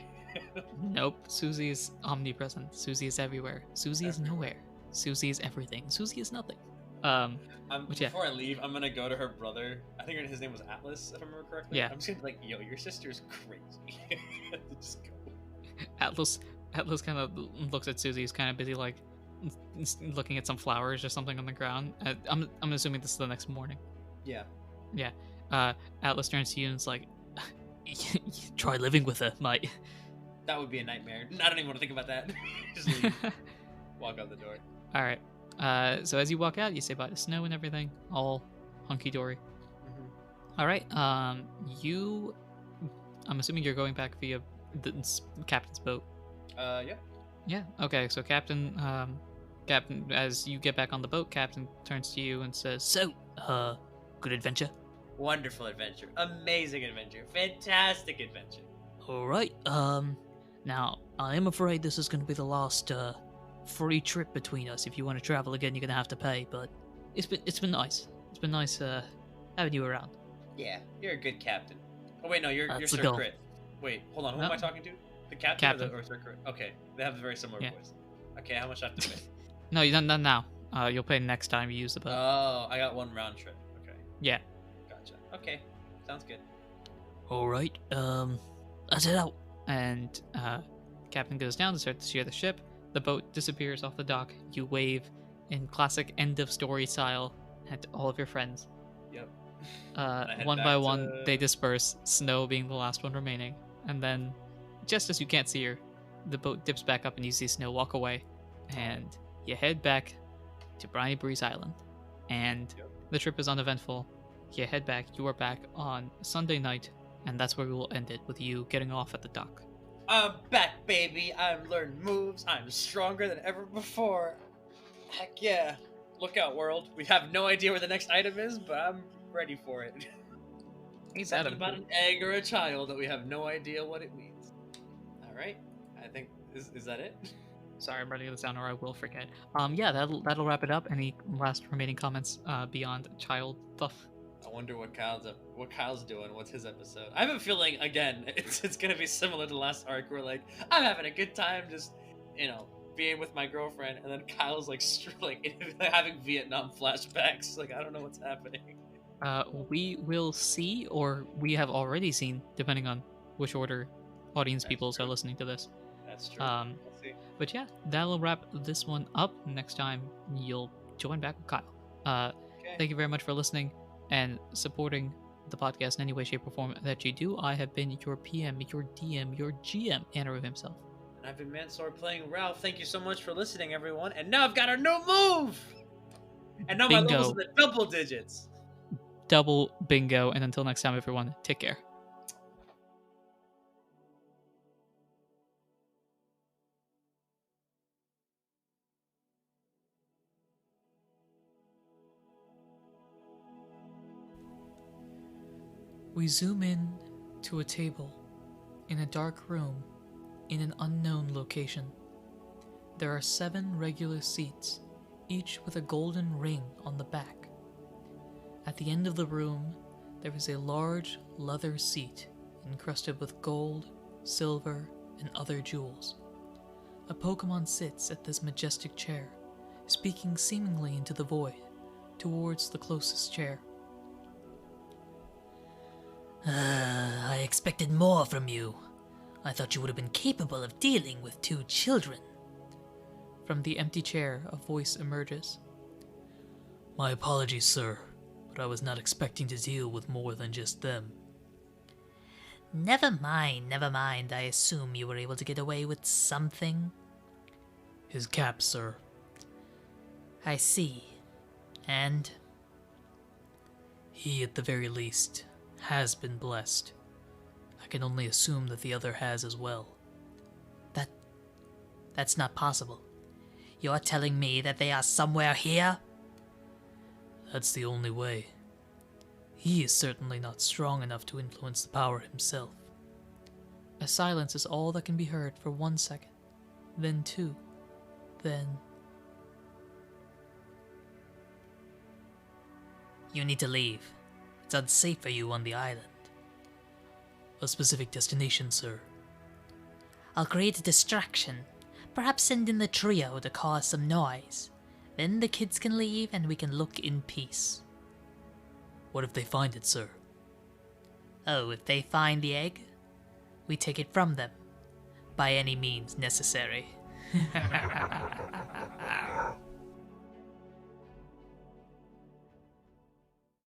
S3: Nope. Susie is omnipresent. Susie is everywhere. Susie is nowhere. Susie is everything. Susie is nothing.
S2: Before I leave, I'm gonna go to her brother. I think his name was Atlas, if I remember correctly.
S3: Yeah.
S2: I'm just gonna be like, yo, your sister's crazy. Just go.
S3: Atlas kind of looks at Susie. He's kind of busy, like, looking at some flowers or something on the ground. I'm assuming this is the next morning.
S2: Yeah.
S3: Yeah. Atlas turns to you and is like, try living with her, mate.
S2: That would be a nightmare. I don't even want to think about that. Just leave. Walk out the door.
S3: All right. So as you walk out, you say bye to Snow and everything, all hunky-dory.
S2: Mm-hmm.
S3: All right. I'm assuming you're going back via the captain's boat.
S2: Yeah.
S3: Yeah. Okay. So Captain, as you get back on the boat, Captain turns to you and says, "So, good adventure."
S2: Wonderful adventure. Amazing adventure. Fantastic adventure.
S5: All right. Now I am afraid this is going to be the last free trip between us. If you want to travel again, you're going to have to pay. But it's been nice. It's been nice having you around.
S2: Yeah, you're a good captain. Oh wait, no, you're
S5: That's
S2: Sir
S5: the goal.
S2: Crit. Wait, hold on. Who
S3: No.
S2: am I talking to? The captain.
S3: Captain.
S2: Or Sir Crit? Okay, they have a very similar
S3: Yeah.
S2: voice. Okay, how much do I have to pay?
S3: No, you don't now. You'll pay next time you use the boat.
S2: Oh, I got one round trip. Okay,
S3: Yeah.
S2: gotcha. Okay, sounds good.
S5: All right. Let's head out.
S3: And Captain goes down to start to steer the ship. The boat disappears off the dock. You wave in classic end of story style at all of your friends.
S2: Yep. I head
S3: One
S2: back
S3: by
S2: to-
S3: one, they disperse, Snow being the last one remaining. And then, just as you can't see her, the boat dips back up and you see Snow walk away. And you head back to Briny Breeze Island. And
S2: Yep.
S3: the trip is uneventful. You head back. You are back on Sunday night. And that's where we will end it, with you getting off at the dock.
S2: I'm back, baby. I've learned moves. I'm stronger than ever before. Heck yeah. Look out, world. We have no idea where the next item is, but I'm ready for it.
S3: He's
S2: Something about an egg or a child that we have no idea what it means. Alright. I think... Is that it?
S3: Sorry, I'm writing this down or I will forget. Yeah, that'll wrap it up. Any last remaining comments beyond child stuff?
S2: I wonder what Kyle's doing. What's his episode? I have a feeling, again, it's gonna be similar to the last arc where, like, I'm having a good time just, being with my girlfriend, and then Kyle's, like, having Vietnam flashbacks. Like, I don't know what's happening.
S3: We will see, or we have already seen, depending on which order audience
S2: That's
S3: peoples
S2: true.
S3: are listening to this.
S2: That's true.
S3: Um,
S2: We'll see.
S3: But yeah, that'll wrap this one up. Next time, you'll join back with Kyle.
S2: Okay.
S3: Thank you very much for listening and supporting the podcast in any way, shape, or form that you do. I have been your PM, your DM, your GM, Anirudh himself.
S2: And I've been Mansour playing Ralph. Thank you so much for listening, everyone. And now I've got our new move! And now my level's in the double digits.
S3: Double bingo. And until next time, everyone, take care. We zoom in to a table in a dark room in an unknown location. There are 7 regular seats, each with a golden ring on the back. At the end of the room, there is a large leather seat encrusted with gold, silver, and other jewels. A Pokemon sits at this majestic chair, speaking seemingly into the void, towards the closest chair.
S6: I expected more from you. I thought you would have been capable of dealing with 2 children.
S3: From the empty chair, a voice emerges.
S6: My apologies, sir, but I was not expecting to deal with more than just them. Never mind. I assume you were able to get away with something. His cap, sir. I see. And? He, at the very least, has been blessed. I can only assume that the other has as well. That's not possible. You're telling me that they are somewhere here? That's the only way. He is certainly not strong enough to influence the power himself.
S3: A silence is all that can be heard for 1 second, then 2, then...
S6: You need to leave. It's unsafe for you on the island. A specific destination, sir. I'll create a distraction. Perhaps send in the trio to cause some noise. Then the kids can leave and we can look in peace. What if they find it, sir? Oh, if they find the egg, we take it from them. By any means necessary.